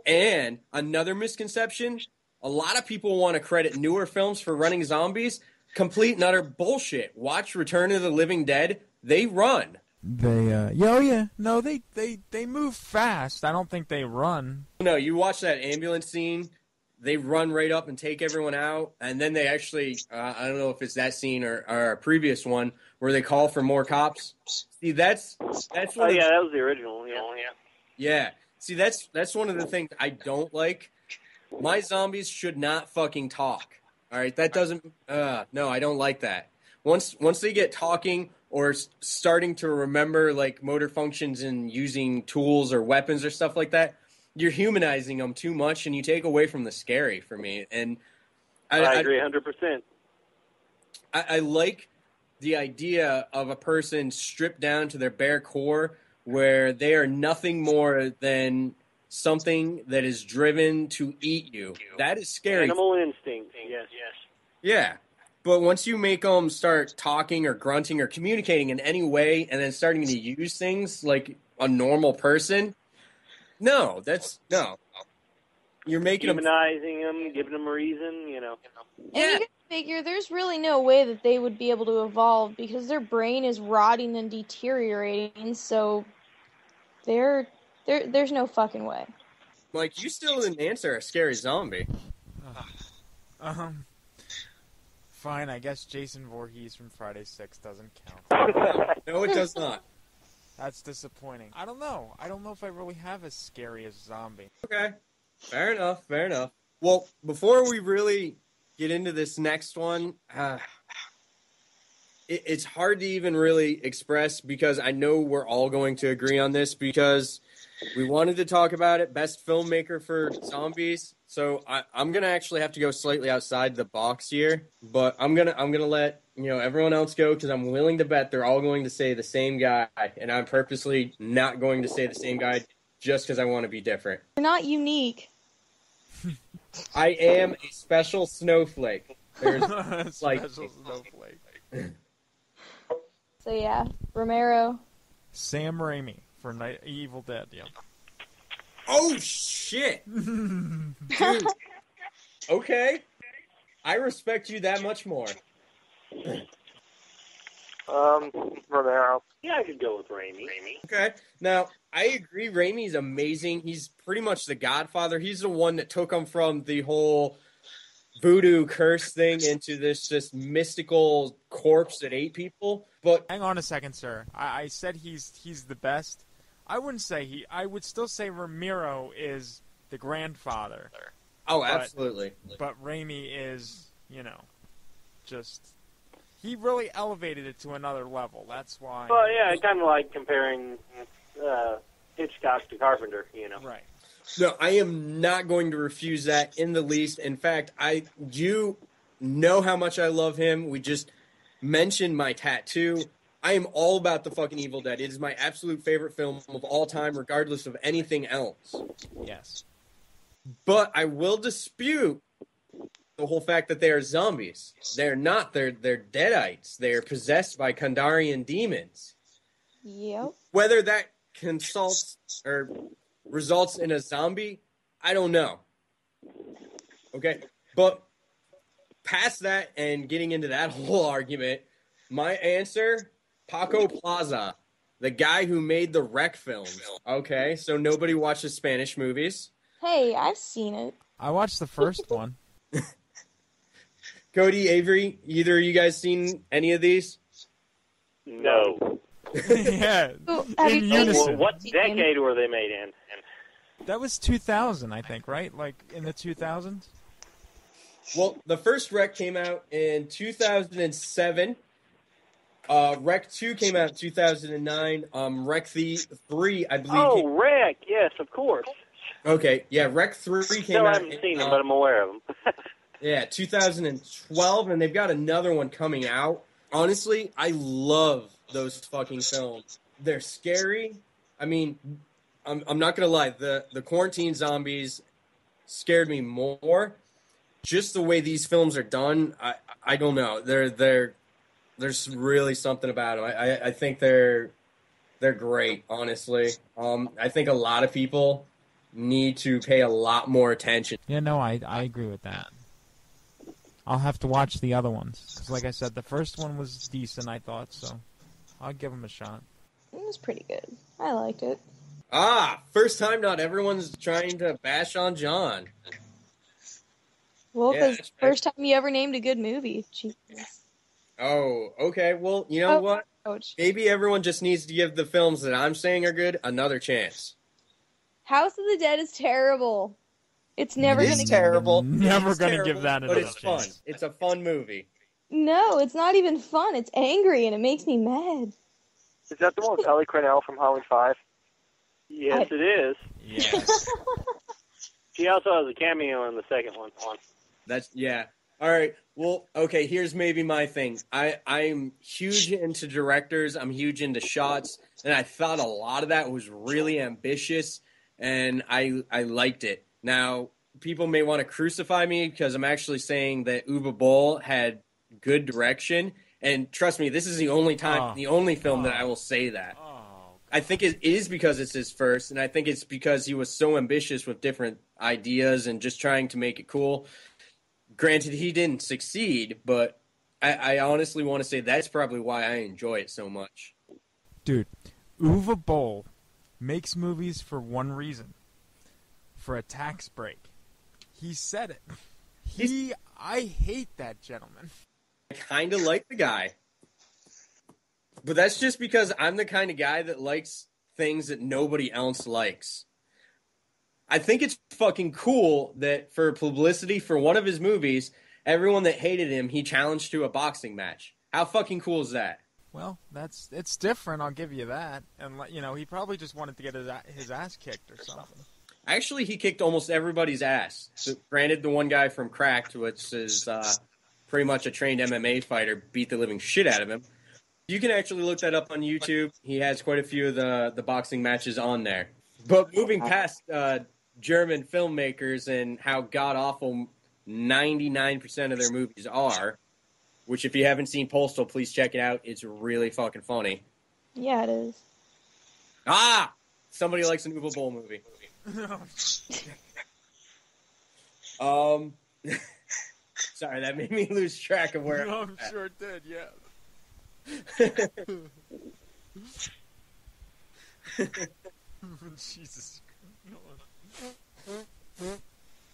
And another misconception, a lot of people want to credit newer films for running zombies. Complete and utter bullshit. Watch Return of the Living Dead. They run. No, they move fast. I don't think they run. No, you watch that ambulance scene, they run right up and take everyone out, and then they actually, I don't know if it's that scene or a previous one, where they call for more cops. See, that's one that was the original. Yeah. See, that's one of the things I don't like. My zombies should not fucking talk. All right, that doesn't. No, I don't like that. Once they get talking or starting to remember like motor functions and using tools or weapons or stuff like that, you're humanizing them too much, and you take away from the scary for me. And I agree 100%. I like the idea of a person stripped down to their bare core, where they are nothing more than something that is driven to eat you. That is scary. Animal instinct. Yes. Yeah. But once you make them start talking or grunting or communicating in any way and then starting to use things like a normal person, no. You're making humanizing them, giving them a reason, And you can figure there's really no way that they would be able to evolve because their brain is rotting and deteriorating, so there's no fucking way. Mike, you still didn't answer a scary zombie. Fine, I guess Jason Voorhees from Friday 6 doesn't count. No, it does not. That's disappointing. I don't know. I don't know if I really have as scary as zombie. Okay. Fair enough. Well, before we really get into this next one, it's hard to even really express because I know we're all going to agree on this because we wanted to talk about it, best filmmaker for zombies. So I'm gonna actually have to go slightly outside the box here, but I'm gonna let everyone else go because I'm willing to bet they're all going to say the same guy, and I'm purposely not going to say the same guy just because I want to be different. You're not unique. I am a special snowflake. There's Special snowflake. So yeah, Romero. Sam Raimi for Evil Dead. Yeah. Oh shit, dude. Okay, I respect you that much more. Romero. Yeah, I could go with Raimi. Okay, now I agree. Raimi's amazing. He's pretty much the Godfather. He's the one that took him from the whole voodoo curse thing into this just mystical corpse that ate people. But hang on a second, sir. I said he's the best. I wouldn't say I would still say Romero is the grandfather. Oh, absolutely. But Raimi is, he really elevated it to another level. That's why. Well, yeah, kind of like comparing Hitchcock to Carpenter, Right. No, I am not going to refuse that in the least. In fact, you know how much I love him. We just mentioned my tattoo. I am all about the fucking Evil Dead. It is my absolute favorite film of all time, regardless of anything else. Yes. But I will dispute the whole fact that they are zombies. They're not. They're deadites. They're possessed by Kandarian demons. Yep. Whether that results in a zombie, I don't know. Okay? But past that and getting into that whole argument, my answer, Paco Plaza, the guy who made the Wreck films. Okay? So nobody watches Spanish movies. Hey, I've seen it. I watched the first one. Cody, Avery, either of you guys seen any of these? No. Yeah. In unison. Well, what decade were they made in? That was 2000, I think, right? Like in the 2000s? Well, the first Wreck came out in 2007. Rec 2 came out in 2009. Rec 3, I believe. Oh, Wreck. Yes, of course. Okay, yeah, Rec 3 came Still out. haven't seen them, but I'm aware of them. Yeah, 2012, and they've got another one coming out. Honestly, I love those fucking films. They're scary. I mean, I'm not gonna lie. The quarantine zombies scared me more. Just the way these films are done, I don't know. There's really something about them. I think they're great. Honestly, I think a lot of people need to pay a lot more attention. Yeah, no, I agree with that. I'll have to watch the other ones. Because like I said, the first one was decent, I thought, so I'll give them a shot. It was pretty good. I liked it. First time not everyone's trying to bash on John. Well, Yeah, because first time you ever named a good movie. Jesus. Oh, okay. Well, you know what? Ouch. Maybe everyone just needs to give the films that I'm saying are good another chance. House of the Dead is terrible. It's never going to terrible. Never going to give that but another it's chance. fun. It's a fun movie. No, it's not even fun. It's angry and it makes me mad. Is that the one with Ellie Cornell from Halloween 5? Yes, it is. Yes. She also has a cameo in the second one. Yeah. All right. Well, okay, here's maybe my thing. I'm huge into directors. I'm huge into shots. And I thought a lot of that was really ambitious. And I liked it. Now, people may want to crucify me because I'm actually saying that Uwe Boll had good direction. And trust me, this is the only film that I will say that. I think it is because it's his first, and I think it's because he was so ambitious with different ideas and just trying to make it cool. Granted, he didn't succeed, but I honestly want to say that's probably why I enjoy it so much. Dude, Uwe Boll makes movies for one reason. For a tax break. He said it. I hate that gentleman. I kind of like the guy. But that's just because I'm the kind of guy that likes things that nobody else likes. I think it's fucking cool that for publicity for one of his movies, everyone that hated him, he challenged to a boxing match. How fucking cool is that? Well, it's different, I'll give you that. And, you know, he probably just wanted to get his ass kicked or something. Actually, he kicked almost everybody's ass. So, granted, the one guy from Cracked, which is pretty much a trained MMA fighter, beat the living shit out of him. You can actually look that up on YouTube. He has quite a few of the boxing matches on there. But moving past German filmmakers and how god-awful 99% of their movies are, which if you haven't seen Postal, please check it out. It's really fucking funny. Yeah, it is. Somebody likes an Uwe Boll movie. Sorry, that made me lose track of where I'm sure it did, yeah. Jesus.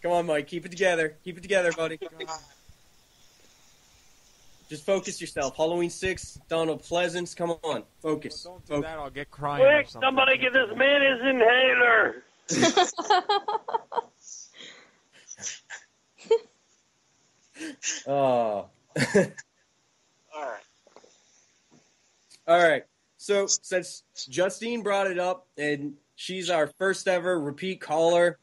Come on, Mike. Keep it together. Keep it together, buddy. Just focus yourself. Halloween 6, Donald Pleasance. Come on. Focus. Well, don't do that. I'll get crying. Quick, somebody get this man his inhaler. Oh. All right. So since Justine brought it up, and she's our first ever repeat caller,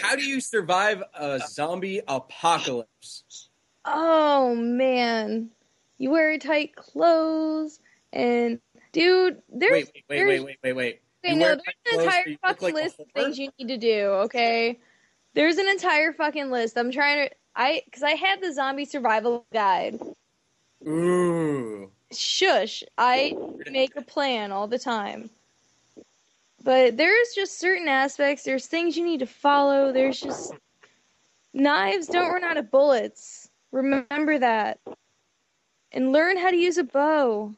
how do you survive a zombie apocalypse? Oh, man. You wear tight clothes, and, dude, there's... Wait. Okay, no, there's an entire fucking list of things you need to do, okay? There's an entire fucking list. I'm trying to... Because I had the zombie survival guide. Ooh. Shush. I make a plan all the time. But there's just certain aspects, there's things you need to follow, there's just... Knives don't run out of bullets. Remember that. And learn how to use a bow.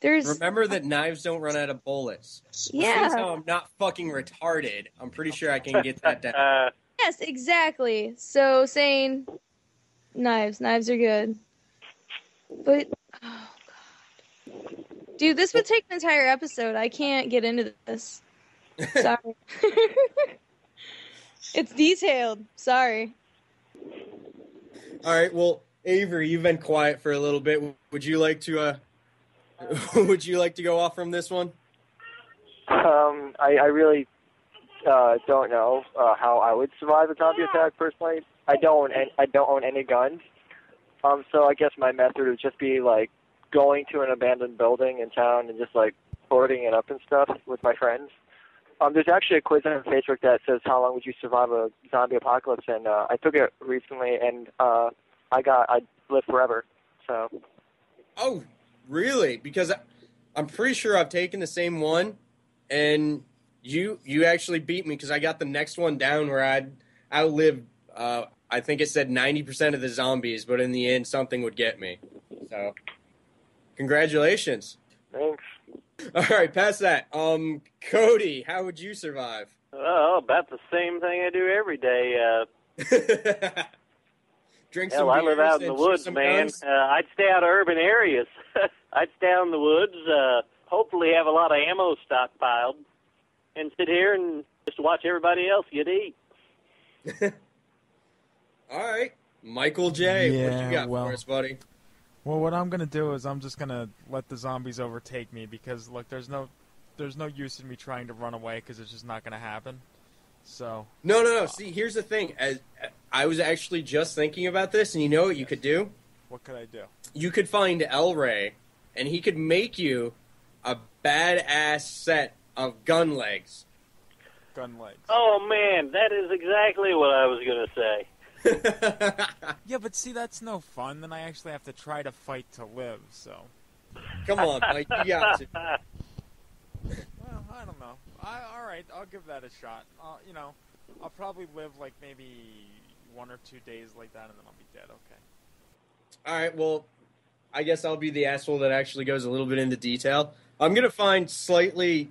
Remember that knives don't run out of bullets. Yeah. So I'm not fucking retarded. I'm pretty sure I can get that down. Yes, exactly. So saying knives are good. But, oh god. Dude, this would take an entire episode. I can't get into this. Sorry. It's detailed. Sorry. All right, well, Avery, you've been quiet for a little bit. Would you like to Would you like to go off from this one? I really don't know how I would survive a zombie attack personally. I don't own any guns. So I guess my method would just be like going to an abandoned building in town and just like boarding it up and stuff with my friends. There's actually a quiz on Facebook that says how long would you survive a zombie apocalypse, and I took it recently, and I lived forever. So. Oh, really? Because I'm pretty sure I've taken the same one, and you actually beat me because I got the next one down where I'd outlived. I think it said 90% of the zombies, but in the end, something would get me. So, congratulations. Thanks. All right, past that. Cody, how would you survive? Oh, about the same thing I do every day. Drink Hell, some I live beers out in the and shoot woods, some man. guns? I'd stay out of urban areas. I'd stay out in the woods, hopefully have a lot of ammo stockpiled, and sit here and just watch everybody else get eat. All right. Michael J., what Yeah, you got well, for us, buddy? Well, what I'm gonna do is I'm just gonna let the zombies overtake me because look, there's no use in me trying to run away because it's just not gonna happen. So No. See, here's the thing. I was actually just thinking about this, and you know what you could do? what could I do? You could find El Rey, and he could make you a badass set of gun legs. Gun legs. Oh, man, that is exactly what I was going to say. Yeah, but see, that's no fun. Then I actually have to try to fight to live. So. Come on, Mike, you got to. Well, I don't know. All right, I'll give that a shot. I'll probably live like maybe 1 or 2 days like that, and then I'll be dead. Okay. All right, well, I guess I'll be the asshole that actually goes a little bit into detail. I'm going to find slightly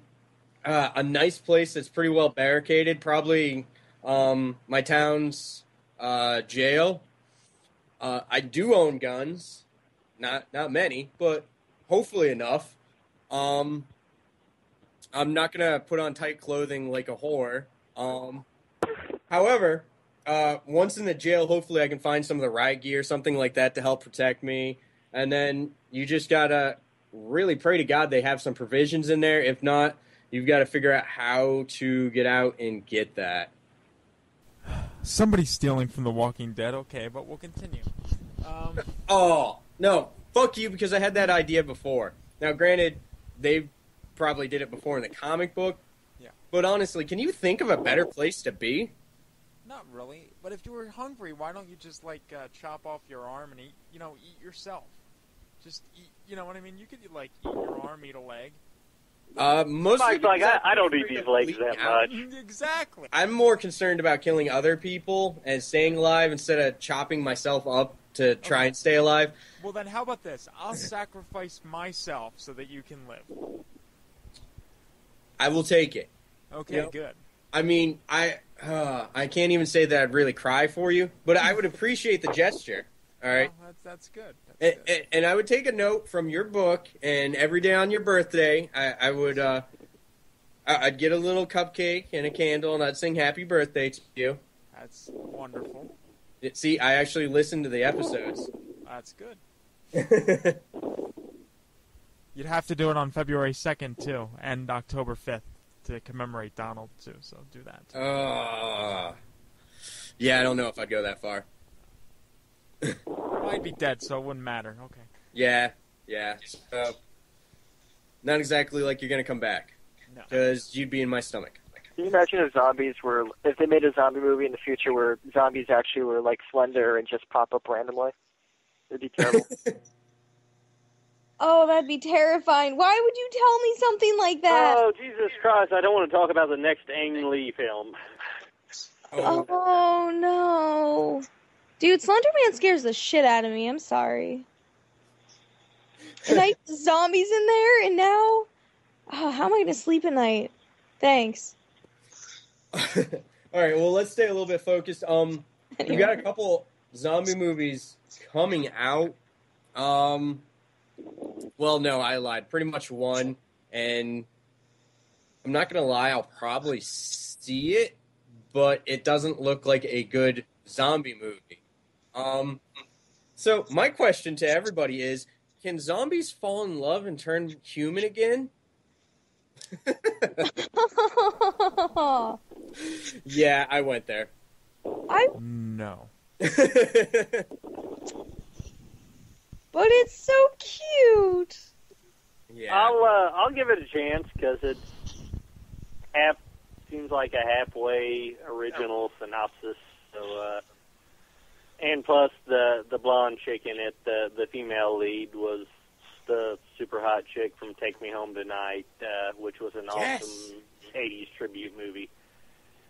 a nice place that's pretty well barricaded, probably my town's jail. I do own guns, not many, but hopefully enough. I'm not gonna put on tight clothing like a whore. However, once in the jail, hopefully I can find some of the riot gear, something like that to help protect me. And then you just gotta really pray to God they have some provisions in there. If not, you've got to figure out how to get out and get that. Somebody's stealing from The Walking Dead. Okay, but we'll continue. Oh, no. Fuck you, because I had that idea before. Now, granted, they probably did it before in the comic book. Yeah. But honestly, can you think of a better place to be? Not really. But if you were hungry, why don't you just chop off your arm and eat yourself? Just eat. You know what I mean? You could eat your arm, eat a leg. Mostly I don't eat these legs that much. Exactly. I'm more concerned about killing other people and staying alive instead of chopping myself up to try and stay alive. Well, then how about this? I'll sacrifice myself so that you can live. I will take it. Okay, good. I mean, I can't even say that I'd really cry for you, but I would appreciate the gesture. All right? Well, that's good. And I would take a note from your book, and every day on your birthday, I would I'd get a little cupcake and a candle, and I'd sing happy birthday to you. That's wonderful. See, I actually listened to the episodes. That's good. You'd have to do it on February 2nd, too, and October 5th to commemorate Donald, too, so do that. Yeah, I don't know if I'd go that far. Well, I'd be dead, so it wouldn't matter. Okay. Yeah. So, not exactly like you're going to come back. No. Because you'd be in my stomach. Can you imagine if they made a zombie movie in the future where zombies actually were slender and just pop up randomly? It'd be terrible. Oh, that'd be terrifying. Why would you tell me something like that? Oh, Jesus Christ, I don't want to talk about the next Ang Lee film. Oh, no. Dude, Slender Man scares the shit out of me. I'm sorry. And I zombies in there, and now... Oh, how am I going to sleep at night? Thanks. All right, well, let's stay a little bit focused. We've got a couple zombie movies coming out. Well, no, I lied. Pretty much one, and I'm not going to lie, I'll probably see it, but it doesn't look like a good zombie movie. So my question to everybody is, can zombies fall in love and turn human again? Yeah, I went there. No. But it's so cute. Yeah. I'll give it a chance because it seems like a halfway original synopsis. So, and plus the blonde chick in it, the female lead was the super hot chick from Take Me Home Tonight, which was an awesome 80s tribute movie.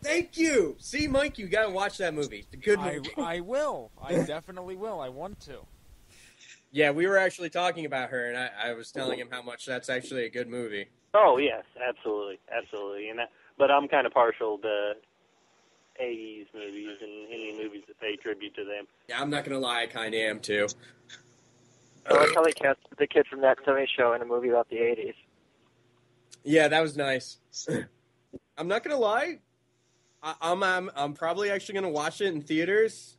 Thank you. See, Mike, you gotta watch that movie. It's a good movie. I will. I definitely will. I want to. Yeah, we were actually talking about her, and I was telling him how much that's actually a good movie. Oh yes, absolutely. But I'm kind of partial to 80s movies and any movies that pay tribute to them. Yeah, I'm not gonna lie, I kind of am too. I like how they cast the kid from That 70s Show in a movie about the 80s. Yeah, that was nice. I'm not gonna lie. I'm probably actually gonna watch it in theaters.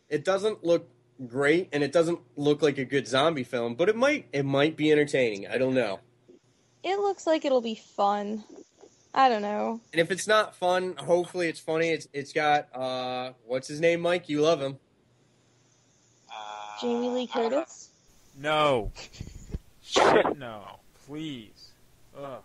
It doesn't look great, and it doesn't look like a good zombie film, but it might be entertaining. I don't know. It looks like it'll be fun. I don't know. And if it's not fun, hopefully it's funny. It's got what's his name, Mike? You love him. Jamie Lee Curtis? No. Shit, no. Please. Ugh.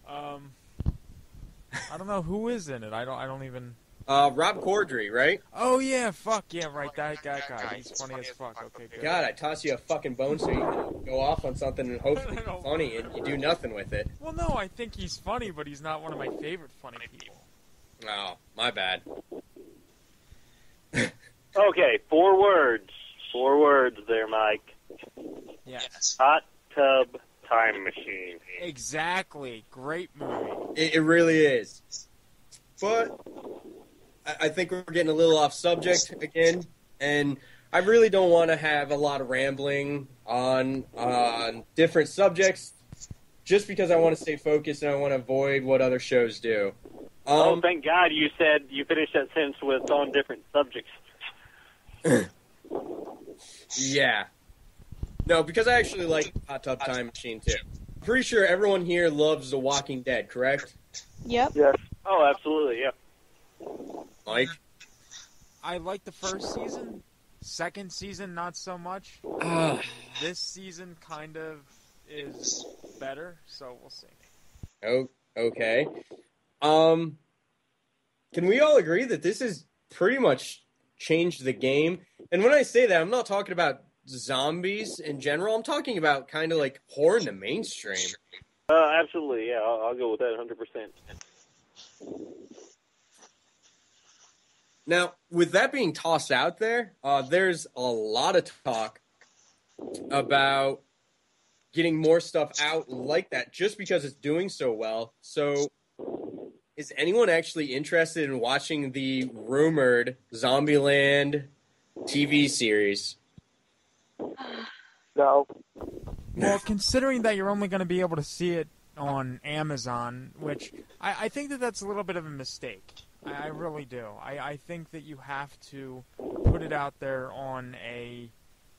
I don't know who is in it. I don't even. Rob Corddry, right? Oh yeah, fuck yeah, right. That guy. He's funny as fuck. Okay, good. God, I toss you a fucking bone so you can go off on something and hopefully it's funny, and you do nothing with it. Well, no, I think he's funny, but he's not one of my favorite funny people. Oh, my bad. Okay, 4 words. 4 words there, Mike. Yes. Hot Tub Time Machine. Exactly. Great movie. It really is. But I think we're getting a little off subject again, and I really don't want to have a lot of rambling on different subjects, just because I want to stay focused and I want to avoid what other shows do. Thank God you said you finished that sentence with on different subjects. Yeah. No, because I actually like Hot Tub Time Machine too. Pretty sure everyone here loves The Walking Dead, correct? Yep. Yes. Oh, absolutely, yeah. Mike? I like the first season. Second season, not so much. This season kind of is better, so we'll see. Oh, okay. Can we all agree that this has pretty much changed the game? And when I say that, I'm not talking about zombies in general. I'm talking about kind of like horror in the mainstream. Absolutely, yeah. I'll go with that 100%. Now, with that being tossed out there, there's a lot of talk about getting more stuff out like that just because it's doing so well. So, is anyone actually interested in watching the rumored Zombieland TV series? No. Well, considering that you're only going to be able to see it on Amazon, which I think that's a little bit of a mistake. I really do. I think that you have to put it out there on a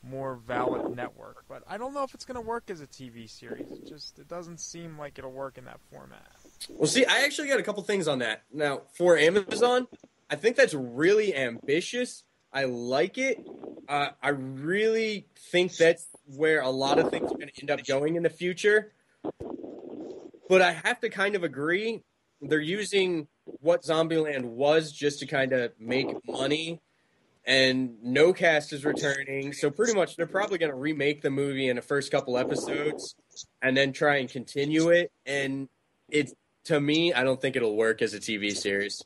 more valid network. But I don't know if it's going to work as a TV series. It doesn't seem like it'll work in that format. Well, see, I actually got a couple things on that. Now, for Amazon, I think that's really ambitious. I like it. I really think that's where a lot of things are going to end up going in the future. But I have to kind of agree. They're using what Zombieland was just to kind of make money. And no cast is returning. So pretty much they're probably going to remake the movie in the first couple episodes and then try and continue it. And to me, I don't think it'll work as a TV series.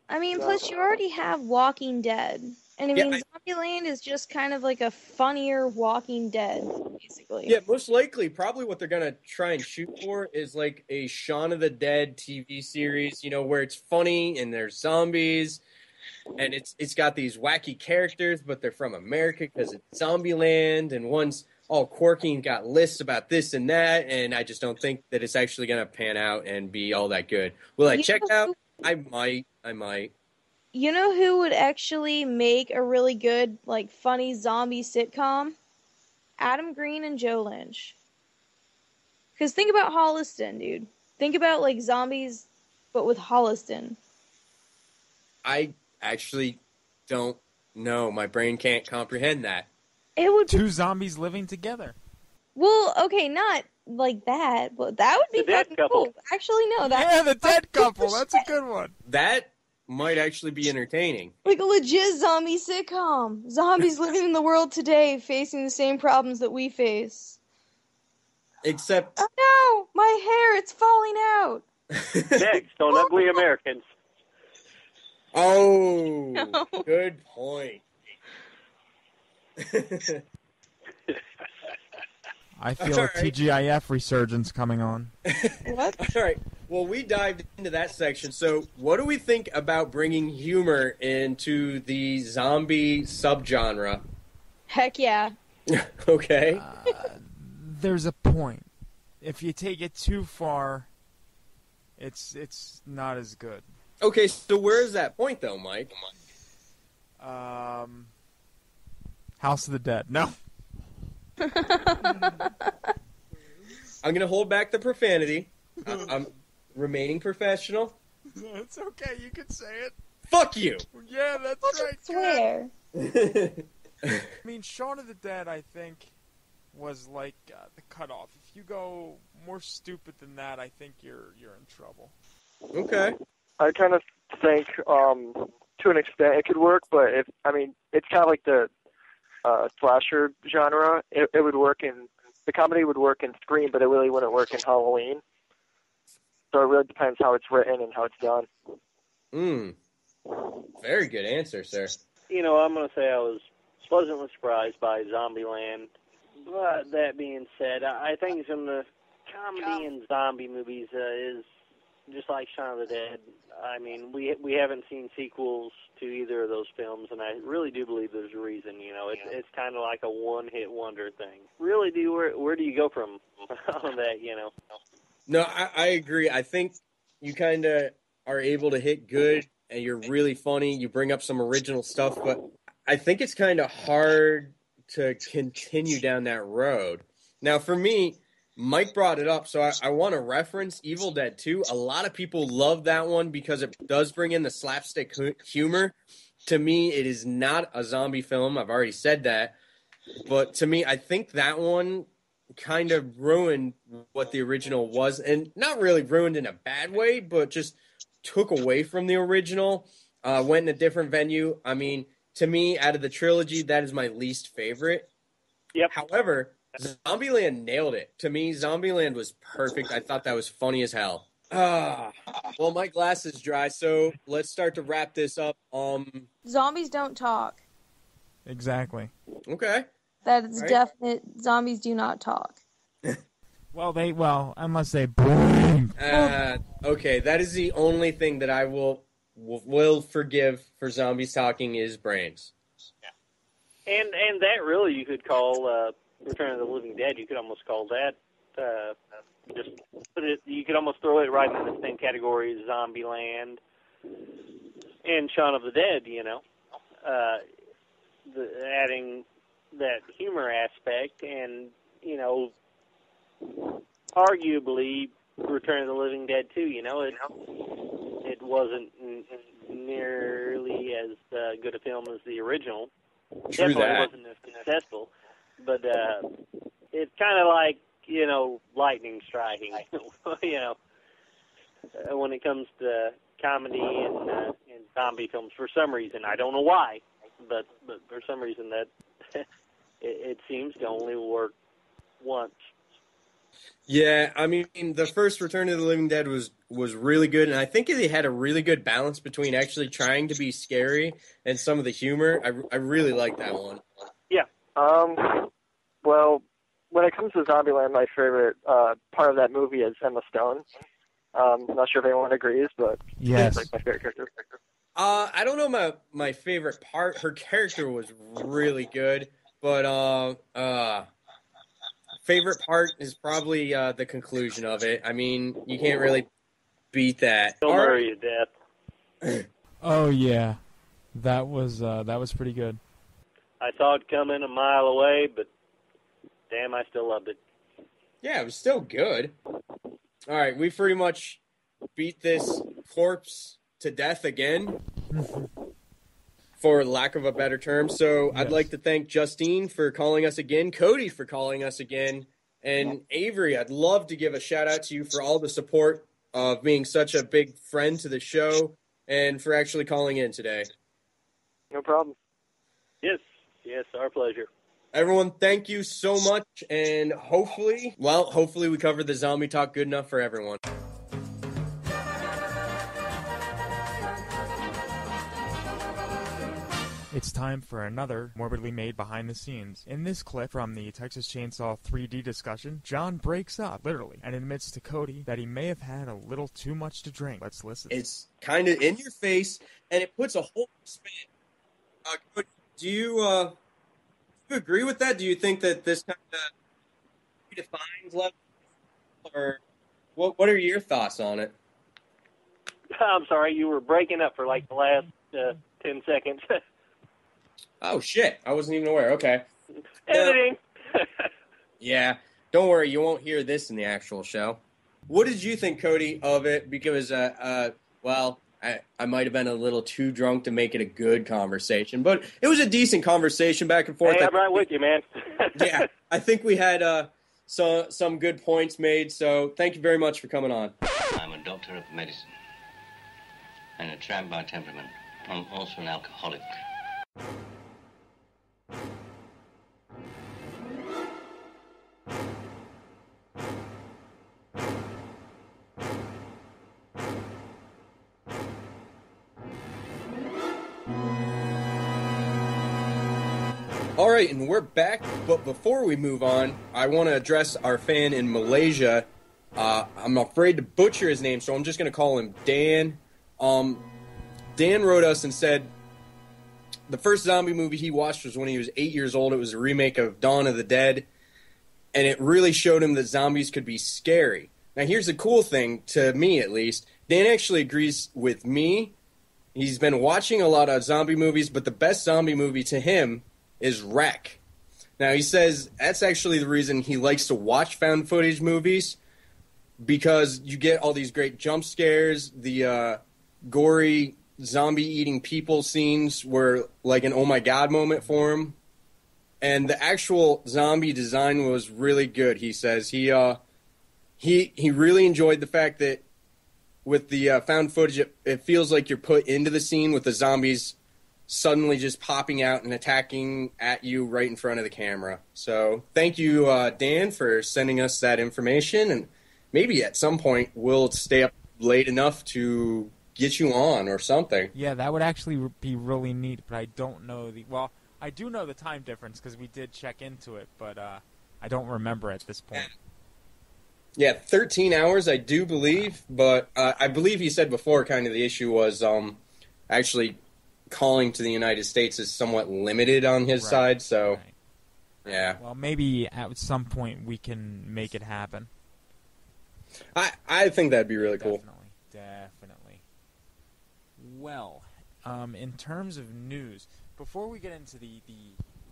I mean, plus you already have Walking Dead. And I mean, Zombieland is just kind of like a funnier Walking Dead, basically. Yeah, most likely, probably what they're going to try and shoot for is like a Shaun of the Dead TV series, where it's funny and there's zombies and it's got these wacky characters, but they're from America because it's Zombieland, and one's all quirky and got lists about this and that, and I just don't think that it's actually going to pan out and be all that good. Will I check it out? I might. You know who would actually make a really good, like, funny zombie sitcom? Adam Green and Joe Lynch. Because think about Holliston, dude. Think about, like, zombies, but with Holliston. I actually don't know. My brain can't comprehend that. It would Two zombies living together. Well, okay, not like that, but that would be The dead fucking couple. cool. Actually, no, that Yeah, the dead couple. That's a good one. That might actually be entertaining. like a legit zombie sitcom. Zombies living in the world today, facing the same problems that we face. Except... Oh no, my hair, it's falling out. Next on Ugly Americans. Oh, No. good point. I feel a TGIF resurgence coming on. What? All right. Well, we dived into that section. So, what do we think about bringing humor into the zombie subgenre? Heck yeah. Okay. There's a point. If you take it too far, it's not as good. Okay, so where is that point, though, Mike? House of the Dead. No. I'm going to hold back the profanity. I'm remaining professional. It's okay. You can say it. Fuck you! Yeah, that's right. Swear. I mean, Shaun of the Dead, I think, was like the cutoff. If you go more stupid than that, I think you're in trouble. Okay. I kind of think, to an extent, it could work, but it's kind of like the slasher genre. It would work in the comedy would work in Scream, but it really wouldn't work in Halloween. So it really depends how it's written and how it's done. Very good answer, sir. You know, I'm going to say I was pleasantly surprised by Zombieland. But that being said, I think some of the comedy in zombie movies is just like Shaun of the Dead. I mean, we haven't seen sequels to either of those films, and I really do believe there's a reason. You know, it's kind of like a one-hit wonder thing. Really, where do you go from on that? You know. No, I agree. I think you kind of are able to hit good, and you're really funny. You bring up some original stuff, but I think it's kind of hard to continue down that road. Now, for me, Mike brought it up, so I want to reference Evil Dead 2. A lot of people love that one because it does bring in the slapstick humor. To me, it is not a zombie film. I've already said that. But to me, I think that one kind of ruined what the original was. And not really ruined in a bad way, but just took away from the original. Went in a different venue. I mean, to me, out of the trilogy, that is my least favorite. Yep. However, Zombieland nailed it. To me, Zombieland was perfect. I thought that was funny as hell. Well, my glass is dry, so let's start to wrap this up. Zombies don't talk. Exactly. Okay. That is Right. definite. Zombies do not talk. Well, unless they blink. Okay, that is the only thing that I will forgive for zombies talking is brains. And that really you could call Return of the Living Dead. You could almost call that just put it. You could almost throw it right in the same category as Zombieland and Shaun of the Dead. You know, adding that humor aspect, and you know, arguably Return of the Living Dead too. You know, it wasn't nearly as good a film as the original. True Definitely that. wasn't as successful, but it's kind of like, you know, lightning striking. You know, when it comes to comedy and zombie films, for some reason, I don't know why, but for some reason that it seems to only work once. Yeah, I mean, the first Return of the Living Dead was really good, and I think they had a really good balance between actually trying to be scary and some of the humor. I really like that one. Yeah. Well, when it comes to Zombieland, my favorite part of that movie is Emma Stone. I'm not sure if anyone agrees, but Yes. she's like my favorite character. I don't know my favorite part. Her character was really good, but favorite part is probably the conclusion of it. I mean, you can't really beat that. Bill Murray to death. Oh yeah, that was pretty good. I saw it coming a mile away, but damn, I still loved it. Yeah, it was still good. All right, we pretty much beat this corpse to death again, for lack of a better term. So yes. I'd like to thank Justine for calling us again, Cody for calling us again, and Avery, I'd love to give a shout out to you for all the support of being such a big friend to the show and for actually calling in today. No problem. Yes, our pleasure. Everyone, thank you so much, and hopefully we covered the zombie talk good enough for everyone. It's time for another Morbidly Made behind the scenes. In this clip from the Texas Chainsaw 3D discussion, John breaks up, literally, and admits to Cody that he may have had a little too much to drink. Let's listen. It's kind of in your face, and it puts a whole spin. Do you agree with that? Do you think that this kind of redefines love? Or what are your thoughts on it? I'm sorry, you were breaking up for like the last 10 seconds. Oh, shit. I wasn't even aware. Okay. Editing. Yeah. Don't worry. You won't hear this in the actual show. What did you think, Cody, of it? Because, I might have been a little too drunk to make it a good conversation, but it was a decent conversation back and forth. Hey, I'm right with you, man. Yeah. I think we had some good points made, so thank you very much for coming on. I'm a doctor of medicine and a tramp by temperament. I'm also an alcoholic. All right, and we're back, but before we move on, I want to address our fan in Malaysia. I'm afraid to butcher his name, so I'm just going to call him Dan. Dan wrote us and said the first zombie movie he watched was when he was 8 years old. It was a remake of Dawn of the Dead, and it really showed him that zombies could be scary. Now, here's the cool thing, to me at least. Dan actually agrees with me. He's been watching a lot of zombie movies, but the best zombie movie to him is Wreck. Now, he says that's actually the reason he likes to watch found footage movies, because you get all these great jump scares, the gory zombie-eating people scenes were like an oh my god moment for him. And the actual zombie design was really good, he says. He really enjoyed the fact that with the found footage, it feels like you're put into the scene with the zombies suddenly just popping out and attacking at you right in front of the camera. So thank you, Dan, for sending us that information. And maybe at some point we'll stay up late enough to get you on or something. Yeah, that would actually be really neat, but I don't know well, I do know the time difference because we did check into it, but I don't remember at this point. Yeah, 13 hours, I do believe, but I believe he said before kind of the issue was actually calling to the United States is somewhat limited on his side, so yeah. Well, maybe at some point we can make it happen. I think that'd be really cool. Definitely. Well, in terms of news, before we get into the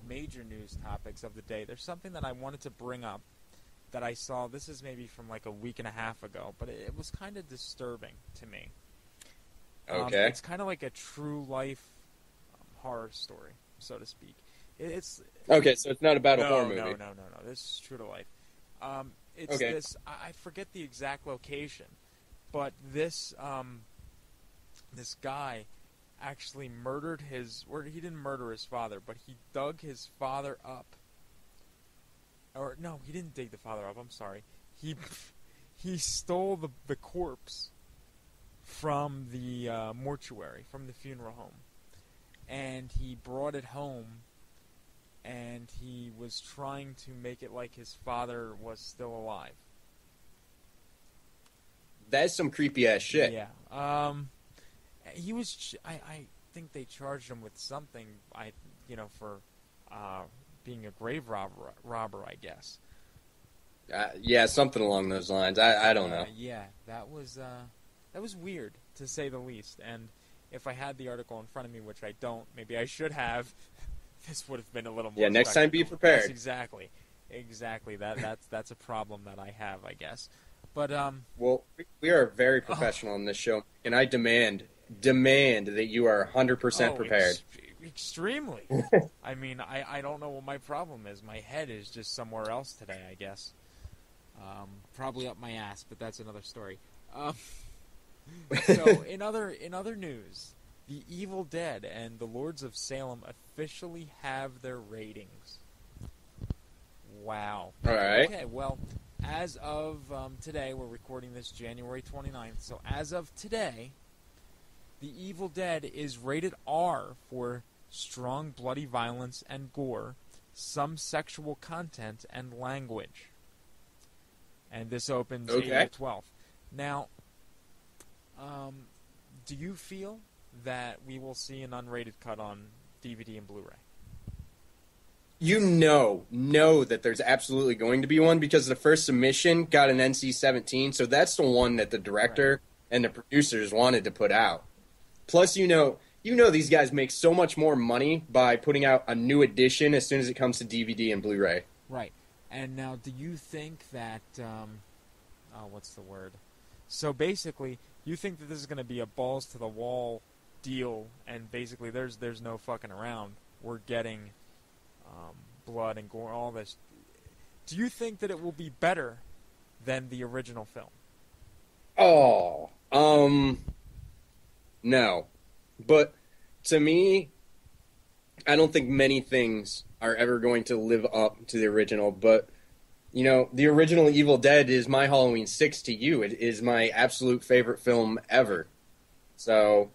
major news topics of the day, there's something that I wanted to bring up that I saw. This is maybe from like a week and a half ago, but it was kind of disturbing to me. Okay. It's kind of like a true life horror story, so to speak. It's okay, so it's not about a horror movie. No. This is true to life. It's okay. This. I forget the exact location, but this this guy actually murdered he didn't murder his father, but he dug his father up. Or no, he didn't dig the father up. I'm sorry. He stole the corpse from the mortuary, from the funeral home, and he brought it home, and he was trying to make it like his father was still alive. That's some creepy ass shit. Yeah. He was. I think they charged him with something. For being a grave robber. I guess. Yeah, something along those lines. I don't know. Yeah, that was weird, to say the least. And if I had the article in front of me, which I don't, maybe I should have, this would have been a little more... Yeah, next time be prepared. Yes, exactly. Exactly. That's a problem that I have, I guess. But well, we are very professional on this show, and I demand that you are 100% prepared. Extremely. I mean, I don't know what my problem is. My head is just somewhere else today, I guess. Probably up my ass, but that's another story. So in other news, The Evil Dead and The Lords of Salem officially have their ratings. Wow. All right. Okay, well, as of today, we're recording this January 29th, so as of today, The Evil Dead is rated R for strong bloody violence and gore, some sexual content, and language. And this opens April 12th. Now, do you feel that we will see an unrated cut on DVD and Blu-ray? You know that there's absolutely going to be one because the first submission got an NC-17, so that's the one that the director and the producers wanted to put out. Plus, you know these guys make so much more money by putting out a new edition as soon as it comes to DVD and Blu-ray. Right. And now, do you think that, what's the word? So basically, you think that this is going to be a balls-to-the-wall deal, and basically there's no fucking around. We're getting blood and gore, all this. Do you think that it will be better than the original film? Oh, no. But to me, I don't think many things are ever going to live up to the original. But, you know, the original Evil Dead is my Halloween 6 to you. It is my absolute favorite film ever. So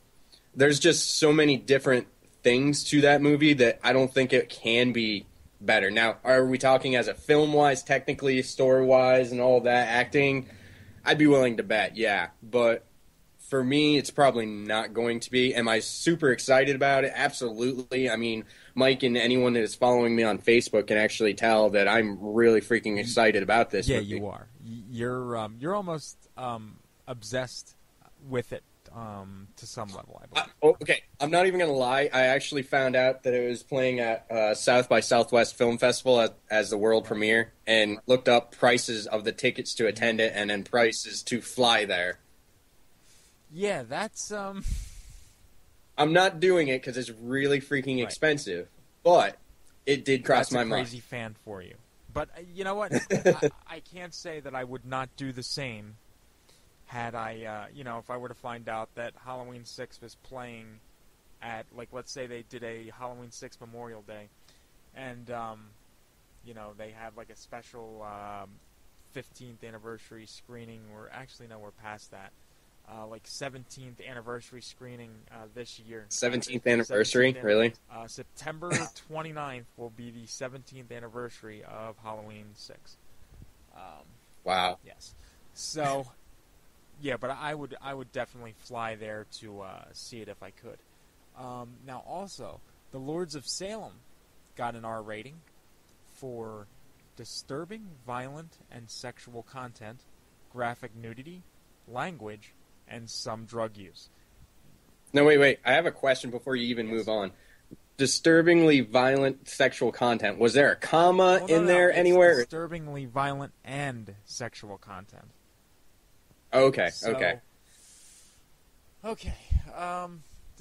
there's just so many different things to that movie that I don't think it can be better. Now, are we talking as a film-wise, technically, story-wise, and all that, acting? I'd be willing to bet, yeah. But for me, it's probably not going to be. Am I super excited about it? Absolutely. I mean, Mike and anyone that is following me on Facebook can actually tell that I'm really freaking excited about this movie. Yeah, you are. You're almost obsessed with it. To some level, I believe. Okay, I'm not even going to lie. I actually found out that it was playing at South by Southwest Film Festival as the world premiere, and looked up prices of the tickets to attend it, and then prices to fly there. Yeah, that's I'm not doing it because it's really freaking expensive, but it did cross my mind. That's a crazy fan for you. But you know what? I can't say that I would not do the same. Had I, if I were to find out that Halloween 6 was playing at, like, let's say they did a Halloween 6 Memorial Day, and, they had, like, a special 15th anniversary screening, or actually, no, we're past that, 17th anniversary screening this year. 17th anniversary? Really? September 29th will be the 17th anniversary of Halloween 6. Wow. Yes. So... Yeah, but I would definitely fly there to see it if I could. Now, also, The Lords of Salem got an R rating for disturbing, violent, and sexual content, graphic nudity, language, and some drug use. No, wait. I have a question before you even move on. Disturbingly violent sexual content. Was there a comma in there anywhere? Disturbingly violent and sexual content. Okay. Okay.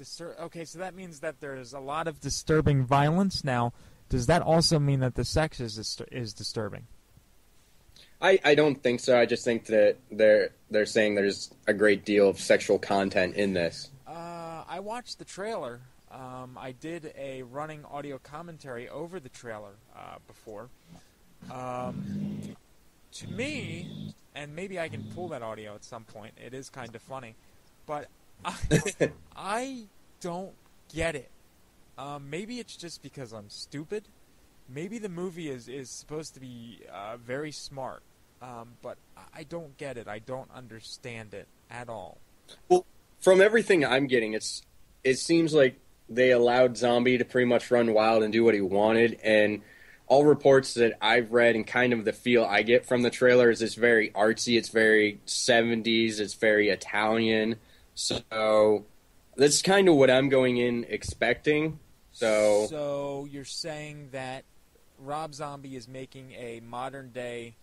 So that means that there's a lot of disturbing violence. Now, does that also mean that the sex is disturbing? I don't think so. I just think that they're saying there's a great deal of sexual content in this. I watched the trailer. I did a running audio commentary over the trailer before. To me, and maybe I can pull that audio at some point. It is kind of funny, but I don't get it. Maybe it's just because I'm stupid. Maybe the movie is supposed to be very smart, but I don't get it. I don't understand it at all. Well, from everything I'm getting, it seems like they allowed Zombie to pretty much run wild and do what he wanted, and all reports that I've read and kind of the feel I get from the trailer is it's very artsy, it's very 70s, it's very Italian. So that's kind of what I'm going in expecting. So you're saying that Rob Zombie is making a modern day,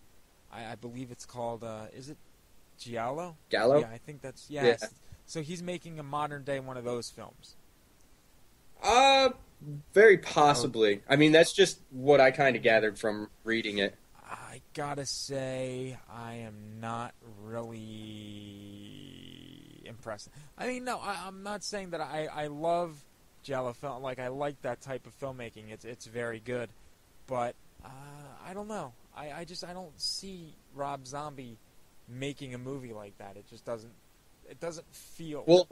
I believe it's called, is it Giallo? Giallo? Yeah, I think that's, yes. Yeah. So he's making a modern day one of those films. Very possibly. I mean, that's just what I kind of gathered from reading it. I gotta say, I am not really impressed. I mean, no, I'm not saying that I love Giallo film. Like, I like that type of filmmaking. It's very good. But, I don't know. I don't see Rob Zombie making a movie like that. It just doesn't feel... Well,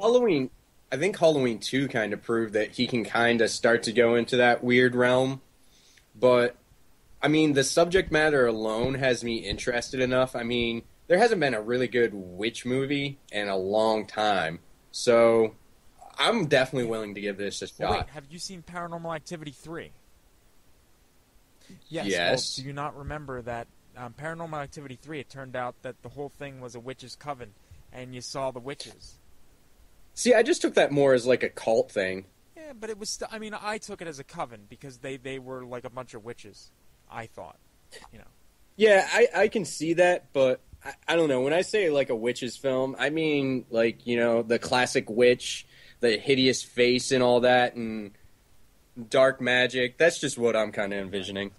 I think Halloween 2 kind of proved that he can kind of start to go into that weird realm. But, I mean, the subject matter alone has me interested enough. I mean, there hasn't been a really good witch movie in a long time. So, I'm definitely willing to give this a shot. Well, wait, have you seen Paranormal Activity 3? Yes. Well, do you not remember that Paranormal Activity 3, it turned out that the whole thing was a witch's coven, and you saw the witches. See, I just took that more as like a cult thing. Yeah, but it was I mean, I took it as a coven because they were like a bunch of witches, I thought, you know. Yeah, I can see that, but I don't know. When I say like a witch's film, I mean like, you know, the classic witch, the hideous face and all that, and dark magic. That's just what I'm kind of envisioning.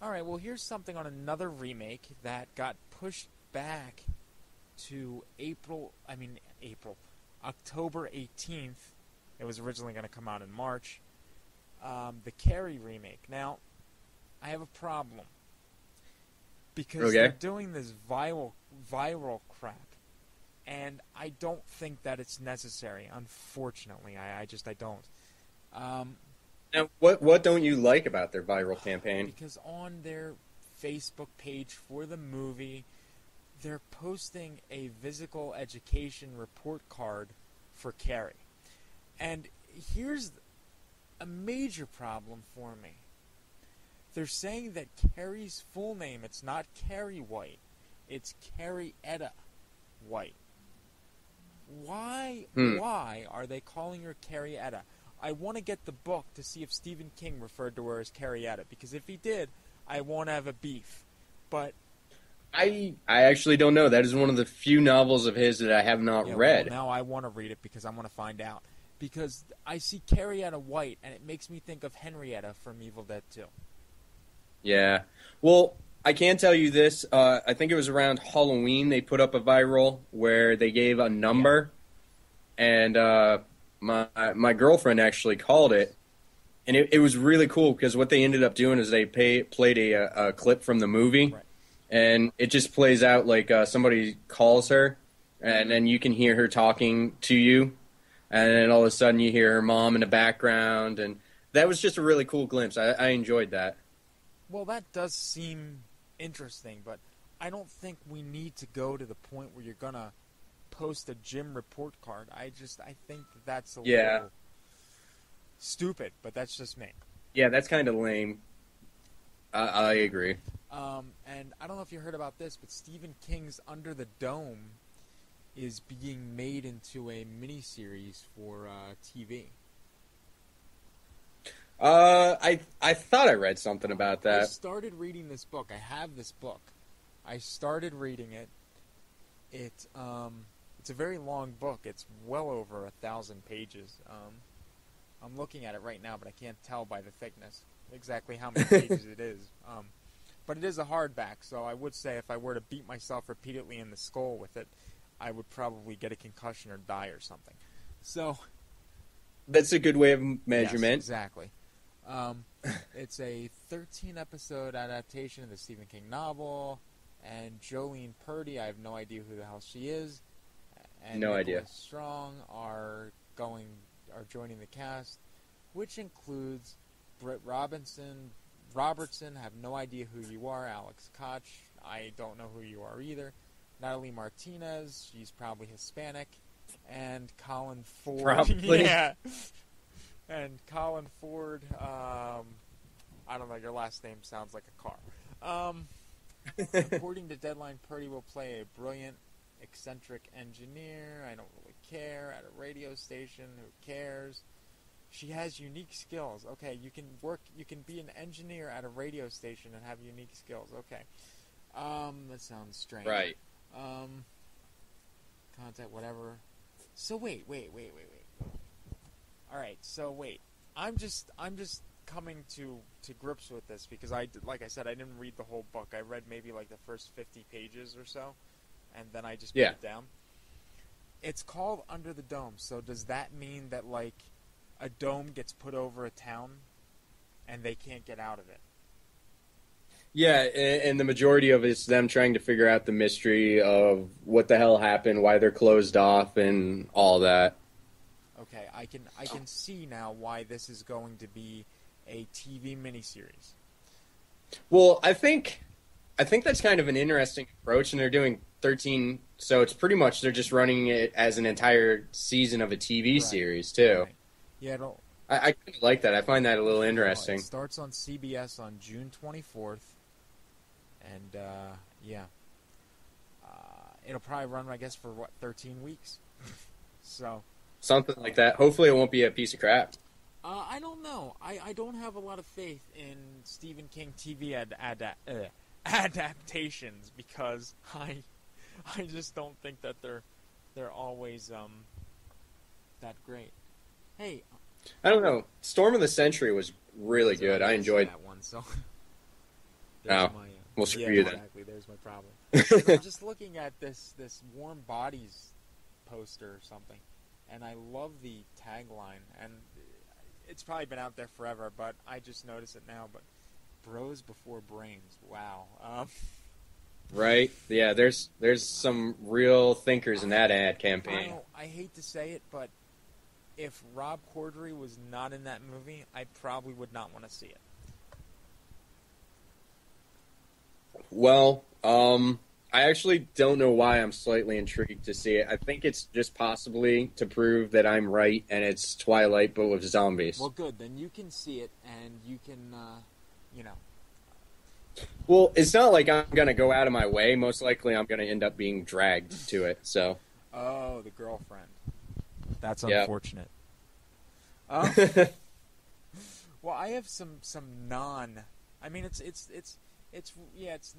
All right, well, here's something on another remake that got pushed back to October 18th. It was originally going to come out in March. The Carrie remake. Now, I have a problem. Because they're doing this viral crap. And I don't think that it's necessary, unfortunately. I don't. Now, what don't you like about their viral campaign? Because on their Facebook page for the movie, they're posting a physical education report card for Carrie. And here's a major problem for me. They're saying that Carrie's full name, it's not Carrie White, it's Carrie Etta White. Why are they calling her Carrie Etta? I want to get the book to see if Stephen King referred to her as Carrie Etta, because if he did, I won't have a beef. But I actually don't know. That is one of the few novels of his that I have not read. Well, now I want to read it because I want to find out. Because I see Carrie Etta White, and it makes me think of Henrietta from Evil Dead 2. Yeah. Well, I can tell you this. I think it was around Halloween they put up a viral where they gave a number, and my girlfriend actually called it, and it was really cool because what they ended up doing is they played a clip from the movie, right. And it just plays out like somebody calls her, and then you can hear her talking to you, and then all of a sudden you hear her mom in the background, and that was just a really cool glimpse. I enjoyed that. Well, that does seem interesting, but I don't think we need to go to the point where you're going to post a gym report card. I think that's a little stupid, but that's just me. Yeah, that's kind of lame. I agree. And I don't know if you heard about this, but Stephen King's Under the Dome is being made into a miniseries for TV. I thought I read something about that. I started reading this book. I have this book. I started reading it. It's a very long book. It's well over 1,000 pages. I'm looking at it right now, but I can't tell by the thickness exactly how many pages it is. But it is a hardback, so I would say if I were to beat myself repeatedly in the skull with it, I would probably get a concussion or die or something. So that's a good way of measurement. Yes, exactly. It's a 13-episode adaptation of the Stephen King novel, and Jolene Purdy, I have no idea who the hell she is, and no Nicholas idea. Strong are joining the cast, which includes Britt Robertson, have no idea who you are. Alex Koch, I don't know who you are either. Natalie Martinez, she's probably Hispanic, and Colin Ford. Probably. Yeah. And Colin Ford, I don't know, your last name sounds like a car. According to Deadline, Purdy will play a brilliant, eccentric engineer. I don't really care. At a radio station, who cares? She has unique skills. Okay, you can be an engineer at a radio station and have unique skills. Okay. That sounds strange. Right. Contact, whatever. So wait. Alright, so wait. I'm just coming to grips with this because like I said, I didn't read the whole book. I read maybe like the first 50 pages or so, and then I just put it down. It's called Under the Dome, so does that mean that like a dome gets put over a town and they can't get out of it? Yeah, and the majority of it's them trying to figure out the mystery of what the hell happened, why they're closed off, and all that. Okay, I can see now why this is going to be a TV miniseries. Well, I think that's kind of an interesting approach, and they're doing 13, so it's pretty much they're just running it as an entire season of a TV series too. Right. Yeah, I kind of like that. I find that a little interesting. It starts on CBS on June 24th, and it'll probably run, I guess, for 13 weeks. So something like that. Hopefully, it won't be a piece of crap. I don't know. I don't have a lot of faith in Stephen King TV adaptations because I just don't think that they're always that great. Hey, I don't know. Storm of the Century was really good. I enjoyed that one. So well, screw you then. Exactly. There's my problem. I'm just looking at this Warm Bodies poster or something, and I love the tagline, and it's probably been out there forever, but I just noticed it now. But Bros Before Brains. Wow. Right? Yeah, there's some real thinkers in that ad campaign. I hate to say it, but if Rob Corddry was not in that movie, I probably would not want to see it. Well, I actually don't know why I'm slightly intrigued to see it. I think it's just possibly to prove that I'm right, and it's Twilight, but with zombies. Well, good. Then you can see it, and you can, Well, it's not like I'm going to go out of my way. Most likely I'm going to end up being dragged to it, so. Oh, the girlfriend. That's unfortunate. Yep. Well, I have some I mean, it's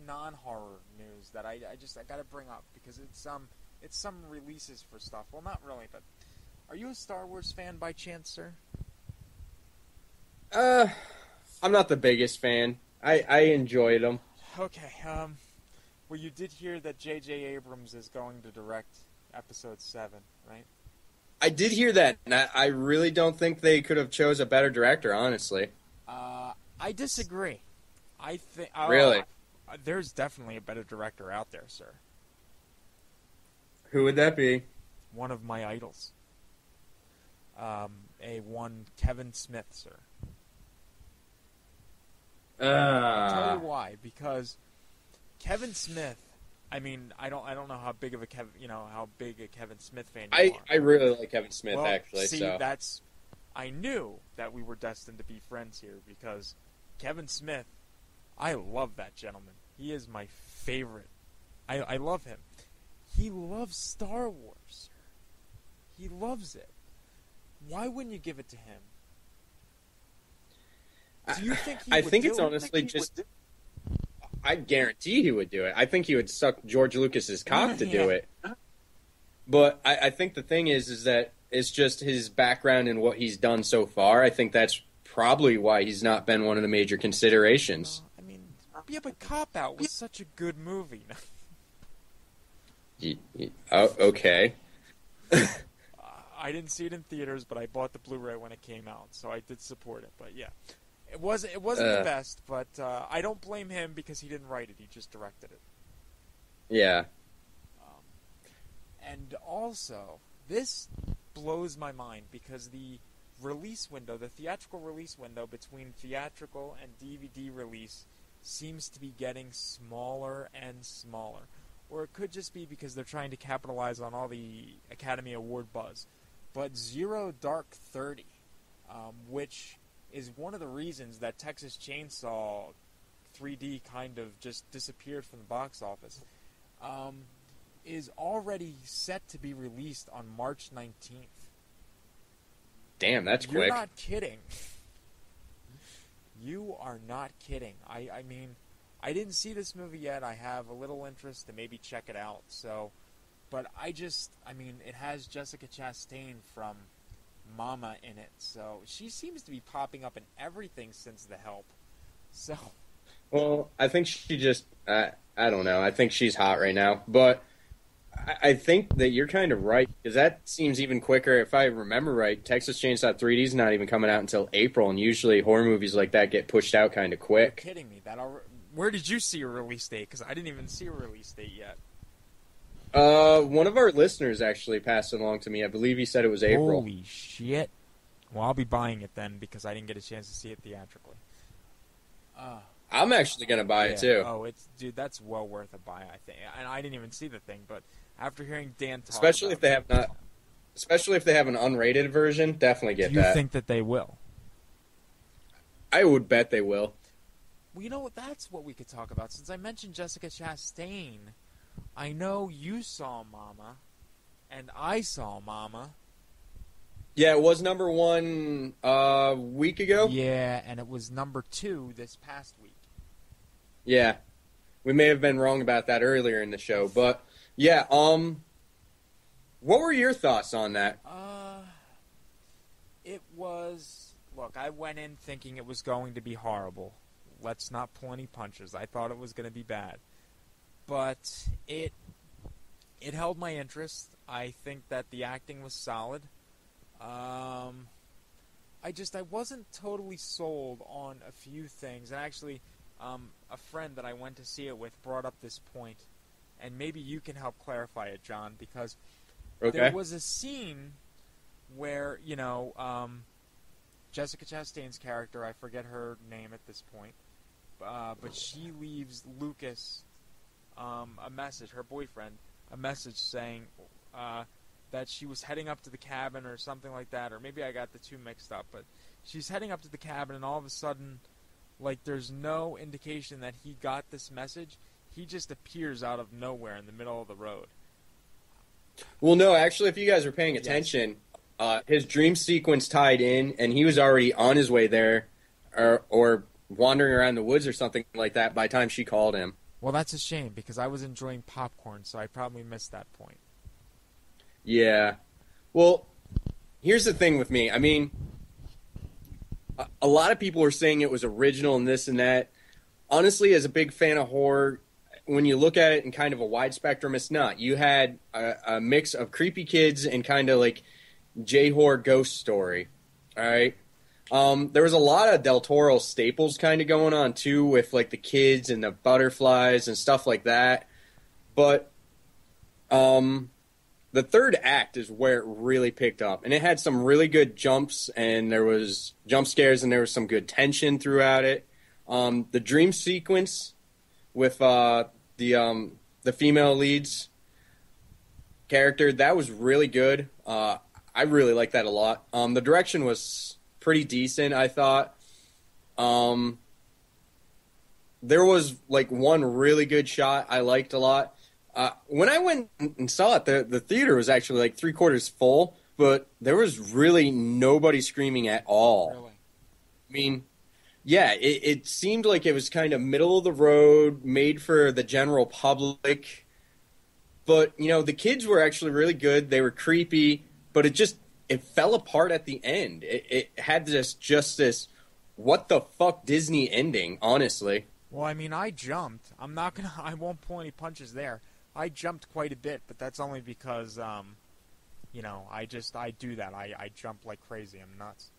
non-horror news that I got to bring up because it's some releases for stuff. Well, not really, but are you a Star Wars fan by chance, sir? I'm not the biggest fan. I enjoyed them. Okay. Well, you did hear that J.J. Abrams is going to direct Episode 7, right? I did hear that, and I really don't think they could have chose a better director, honestly. I disagree. I think really, there's definitely a better director out there, sir. Who would that be? One of my idols. Kevin Smith, sir. I'll tell you why. Because Kevin Smith. I mean, I don't know how big of a how big a Kevin Smith fan you are. I really like Kevin Smith, well, actually. See, so I knew that we were destined to be friends here because Kevin Smith, I love that gentleman. He is my favorite. I love him. He loves Star Wars, sir. He loves it. Why wouldn't you give it to him? Do you think he would? I think it's honestly just. I guarantee he would do it. I think he would suck George Lucas's cock to do it. But I think the thing is that it's just his background and what he's done so far. I think that's probably why he's not been one of the major considerations. But Cop Out was such a good movie. Okay. I didn't see it in theaters, but I bought the Blu-ray when it came out, so I did support it. But yeah, it wasn't the best, but I don't blame him because he didn't write it; he just directed it. Yeah. And also, this blows my mind because the release window, the theatrical release window between theatrical and DVD release, seems to be getting smaller and smaller. Or it could just be because they're trying to capitalize on all the Academy Award buzz. But Zero Dark 30, which is one of the reasons that Texas Chainsaw 3D kind of just disappeared from the box office, is already set to be released on March 19th. Damn, that's You're quick. not kidding. You are not kidding. I mean, I didn't see this movie yet. I have a little interest to maybe check it out. So, but I mean, it has Jessica Chastain from Mama in it. So she seems to be popping up in everything since The Help. So. Well, I think she just, I don't know. I think she's hot right now. But I think that you're kind of right, because that seems even quicker. If I remember right, Texas Chainsaw 3D is not even coming out until April, and usually horror movies like that get pushed out kind of quick. You're kidding me. Where did you see a release date? Because I didn't even see a release date yet. One of our listeners actually passed it along to me. I believe he said it was April. Holy shit. Well, I'll be buying it then, because I didn't get a chance to see it theatrically. I'm actually going to buy it, too. Oh, dude, that's well worth a buy, I think. And I didn't even see the thing, but after hearing Dan talk especially if they have an unrated version, definitely get that. Do you think that they will? I would bet they will. Well, you know what? That's what we could talk about. Since I mentioned Jessica Chastain, I know you saw Mama, and I saw Mama. Yeah, it was number 1 a week ago. Yeah, and it was number 2 this past week. Yeah, we may have been wrong about that earlier in the show, but yeah. What were your thoughts on that? It was. Look, I went in thinking it was going to be horrible. Let's not pull any punches. I thought it was going to be bad, but it held my interest. I think that the acting was solid. I wasn't totally sold on a few things, and actually, a friend that I went to see it with brought up this point, and maybe you can help clarify it, John, because there was a scene where, Jessica Chastain's character, I forget her name at this point, but she leaves Lucas a message, her boyfriend, a message saying that she was heading up to the cabin or something like that, or maybe I got the two mixed up, but she's heading up to the cabin, and all of a sudden, there's no indication that he got this message. He just appears out of nowhere in the middle of the road. Well, no, actually, if you guys are paying attention, his dream sequence tied in, and he was already on his way there, or wandering around the woods or something like that by the time she called him. Well, that's a shame, because I was enjoying popcorn, so I probably missed that point. Yeah. Well, here's the thing with me. I mean, a lot of people are saying it was original and this and that. Honestly, as a big fan of horror, when you look at it in kind of a wide spectrum, it's not. You had a mix of creepy kids and kind of like J-horror ghost story. All right? There was a lot of Del Toro staples kind of going on, too, with like the kids and the butterflies and stuff like that. But the third act is where it really picked up. And it had some really good jumps, and there was jump scares, and there was some good tension throughout it. The dream sequence with the female lead's character, that was really good. I really liked that a lot. The direction was pretty decent, I thought. There was one really good shot I liked a lot. When I went and saw it, the theater was actually 3/4 full, but there was really nobody screaming at all. Really? I mean, yeah, it seemed like it was kind of middle of the road, made for the general public. But, the kids were actually really good. They were creepy, but it fell apart at the end. It had this what the fuck Disney ending, honestly. Well, I mean, I jumped. I won't pull any punches there. I jumped quite a bit, but that's only because, I do that. I jump like crazy. I'm nuts.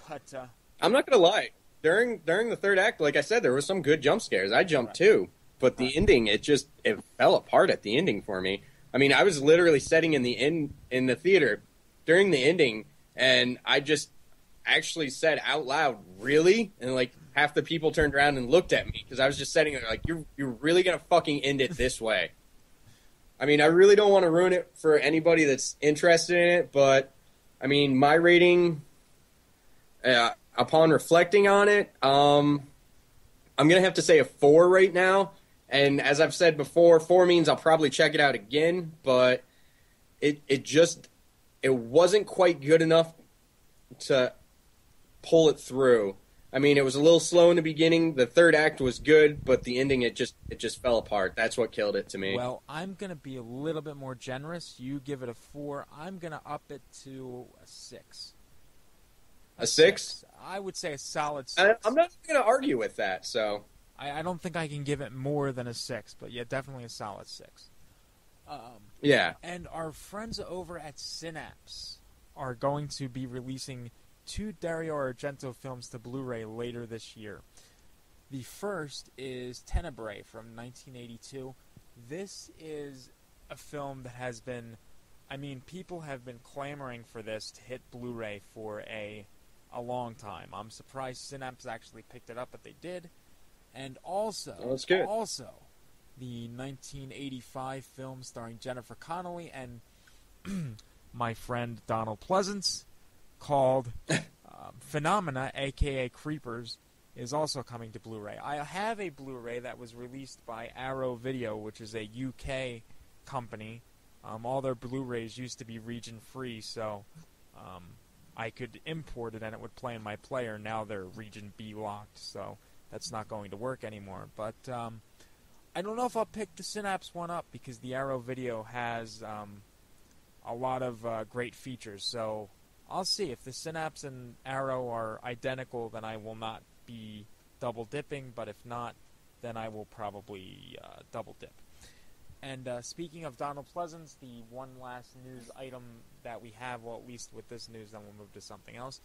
But, I'm not going to lie. During the third act, like I said, there was some good jump scares. I jumped too. But the ending, it fell apart at the ending for me. I mean, I was literally sitting in the theater during the ending, and I just actually said out loud, "Really?" And half the people turned around and looked at me because I was just sitting there you're really going to fucking end it this way? I mean, I really don't want to ruin it for anybody that's interested in it, but, I mean, my rating, upon reflecting on it, I'm going to have to say a 4 right now. And as I've said before, 4 means I'll probably check it out again, but it wasn't quite good enough to pull it through. I mean, it was a little slow in the beginning. The third act was good, but the ending, it just fell apart. That's what killed it to me. Well, I'm going to be a little bit more generous. You give it a 4. I'm going to up it to a 6. A 6? I would say a solid 6. I'm not going to argue with that, so... I don't think I can give it more than a 6, but yeah, definitely a solid 6. Yeah. And our friends over at Synapse are going to be releasing 2 Dario Argento films to Blu-ray later this year. The first is Tenebrae from 1982. This is a film that has been... I mean, people have been clamoring for this to hit Blu-ray for a long time. I'm surprised Synapse actually picked it up, but they did. And also, that's good. Also, the 1985 film starring Jennifer Connelly and my friend Donald Pleasance called Phenomena, a.k.a. Creepers, is also coming to Blu-ray. I have a Blu-ray that was released by Arrow Video, which is a UK company. All their Blu-rays used to be region-free, so I could import it and it would play in my player. Now they're region B locked, so... that's not going to work anymore. But I don't know if I'll pick the Synapse one up because the Arrow Video has a lot of great features. So I'll see. If the Synapse and Arrow are identical, then I will not be double dipping. But if not, then I will probably double dip. And speaking of Donald Pleasance, the one last news item that we have, well, at least with this news, then we'll move to something else.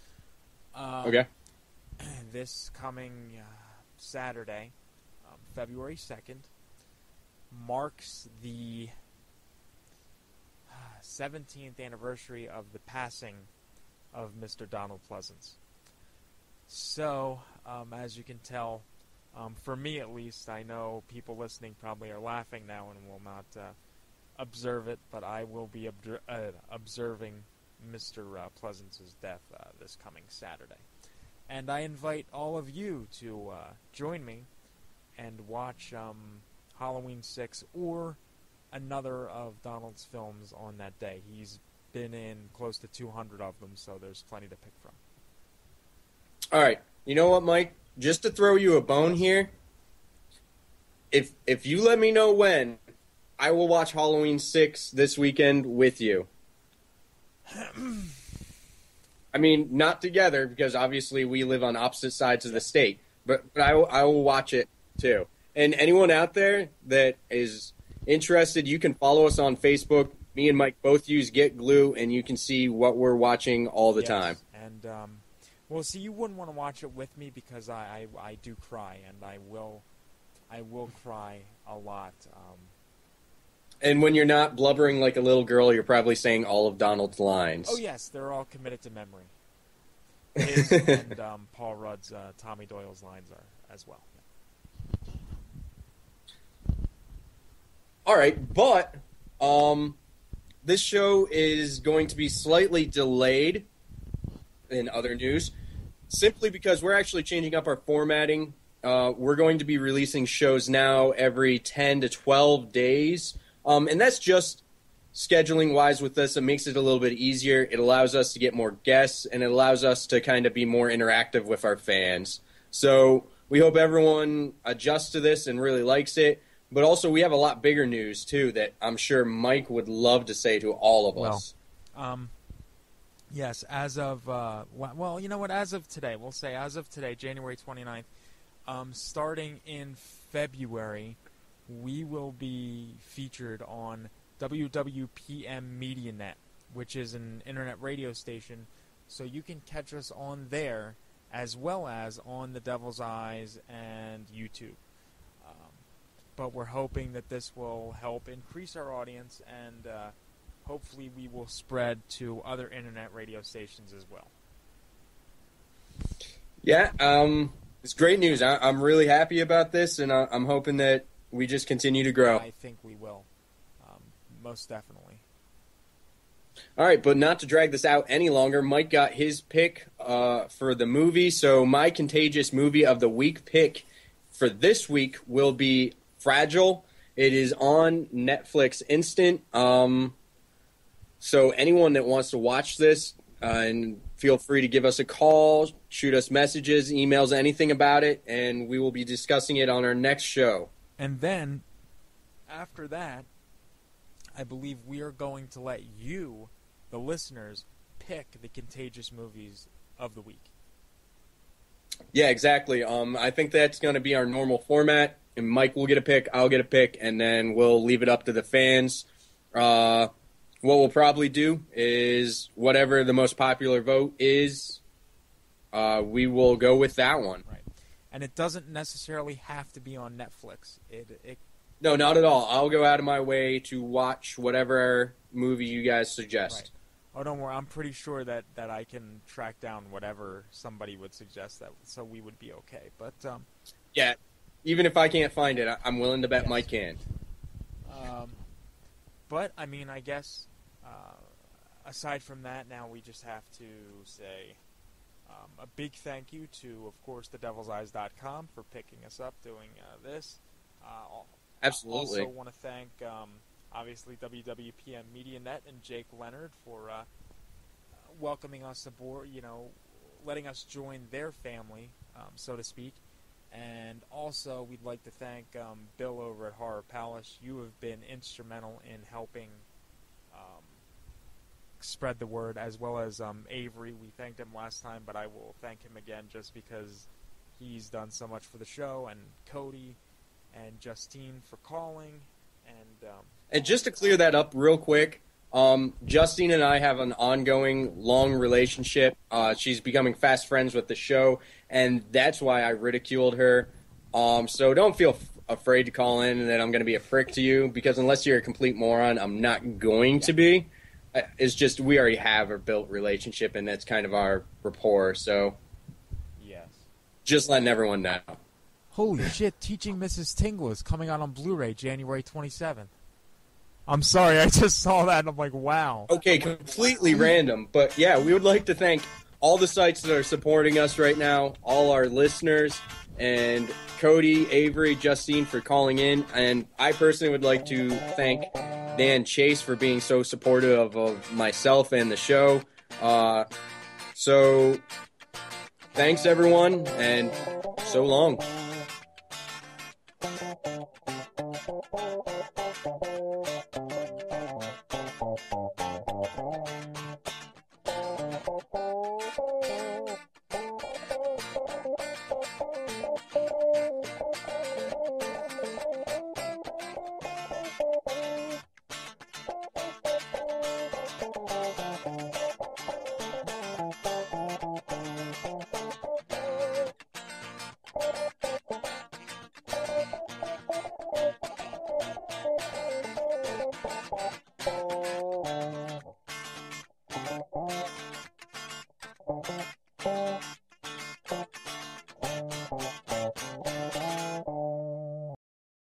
Okay. This coming... Saturday, February 2nd, marks the 17th anniversary of the passing of Mr. Donald Pleasance. So, as you can tell, for me at least, I know people listening probably are laughing now and will not observe it, but I will be observing Mr. Pleasance's death this coming Saturday. And I invite all of you to join me and watch Halloween 6 or another of Donald's films on that day. He's been in close to 200 of them, so there's plenty to pick from. All right. You know what, Mike? Just to throw you a bone here, if you let me know when, I will watch Halloween 6 this weekend with you. I mean, not together, because obviously we live on opposite sides of the state. But I will watch it, too. And anyone out there that is interested, you can follow us on Facebook. Me and Mike both use Get Glue, and you can see what we're watching all the time. And, well, see, you wouldn't want to watch it with me because I do cry, and I will cry a lot. And when you're not blubbering like a little girl, you're probably saying all of Donald's lines. Oh, yes, they're all committed to memory. His and Paul Rudd's Tommy Doyle's lines are as well. All right, but this show is going to be slightly delayed in other news, simply because we're actually changing up our formatting. We're going to be releasing shows now every 10 to 12 days. And that's just scheduling-wise with this. It makes it a little bit easier. It allows us to get more guests, and it allows us to kind of be more interactive with our fans. So we hope everyone adjusts to this and really likes it. But also we have a lot bigger news, too, that I'm sure Mike would love to say to all of us. Yes, as of, well, you know what, as of today, we'll say as of today, January 29th, starting in February, we will be featured on WWPM MediaNet, which is an internet radio station, so you can catch us on there as well as on The Devil's Eyes and YouTube. But we're hoping that this will help increase our audience, and hopefully we will spread to other internet radio stations as well. Yeah, it's great news. I'm really happy about this, and I'm hoping that we just continue to grow. I think we will. Most definitely. All right, but not to drag this out any longer, Mike got his pick for the movie. So my Contagious Movie of the Week pick for this week will be Fragile. It is on Netflix Instant. So anyone that wants to watch this, And feel free to give us a call, shoot us messages, emails, anything about it, and we will be discussing it on our next show. And then, after that, I believe we are going to let you, the listeners, pick the contagious movies of the week. Yeah, exactly. I think that's going to be our normal format. And Mike will get a pick, I'll get a pick, and then we'll leave it up to the fans. What we'll probably do is whatever the most popular vote is, we will go with that one. Right. And it doesn't necessarily have to be on Netflix. No, not at all. I'll go out of my way to watch whatever movie you guys suggest. Right. Oh, don't worry. I'm pretty sure that I can track down whatever somebody would suggest, so we would be okay. But yeah, even if I can't find it, I'm willing to bet yes. Mike can. But, I mean, I guess, aside from that, now we just have to say a big thank you to, of course, thedevilseyes.com for picking us up doing this. Absolutely. I also want to thank, obviously, WWPM MediaNet and Jake Leonard for welcoming us aboard, letting us join their family, so to speak. And also, we'd like to thank Bill over at Horror Palace. You have been instrumental in helping spread the word, as well as Avery. We thanked him last time, but I will thank him again just because he's done so much for the show, and Cody and Justine for calling. And just to clear that up real quick, Justine and I have an ongoing, long relationship. She's becoming fast friends with the show, and that's why I ridiculed her. So don't feel afraid to call in and that I'm going to be a prick to you, because unless you're a complete moron, I'm not going to be. It's just we already have a built relationship, and that's kind of our rapport. So yes, just letting everyone know. Holy shit, Teaching Mrs. Tingle is coming out on Blu-ray January 27th. I'm sorry, I just saw that and I'm like, wow. Okay, completely random. But yeah, we would like to thank all the sites that are supporting us right now, all our listeners, and Cody, Avery, Justine for calling in. And I personally would like to thank Dan Chase for being so supportive of myself and the show. So thanks, everyone, and so long.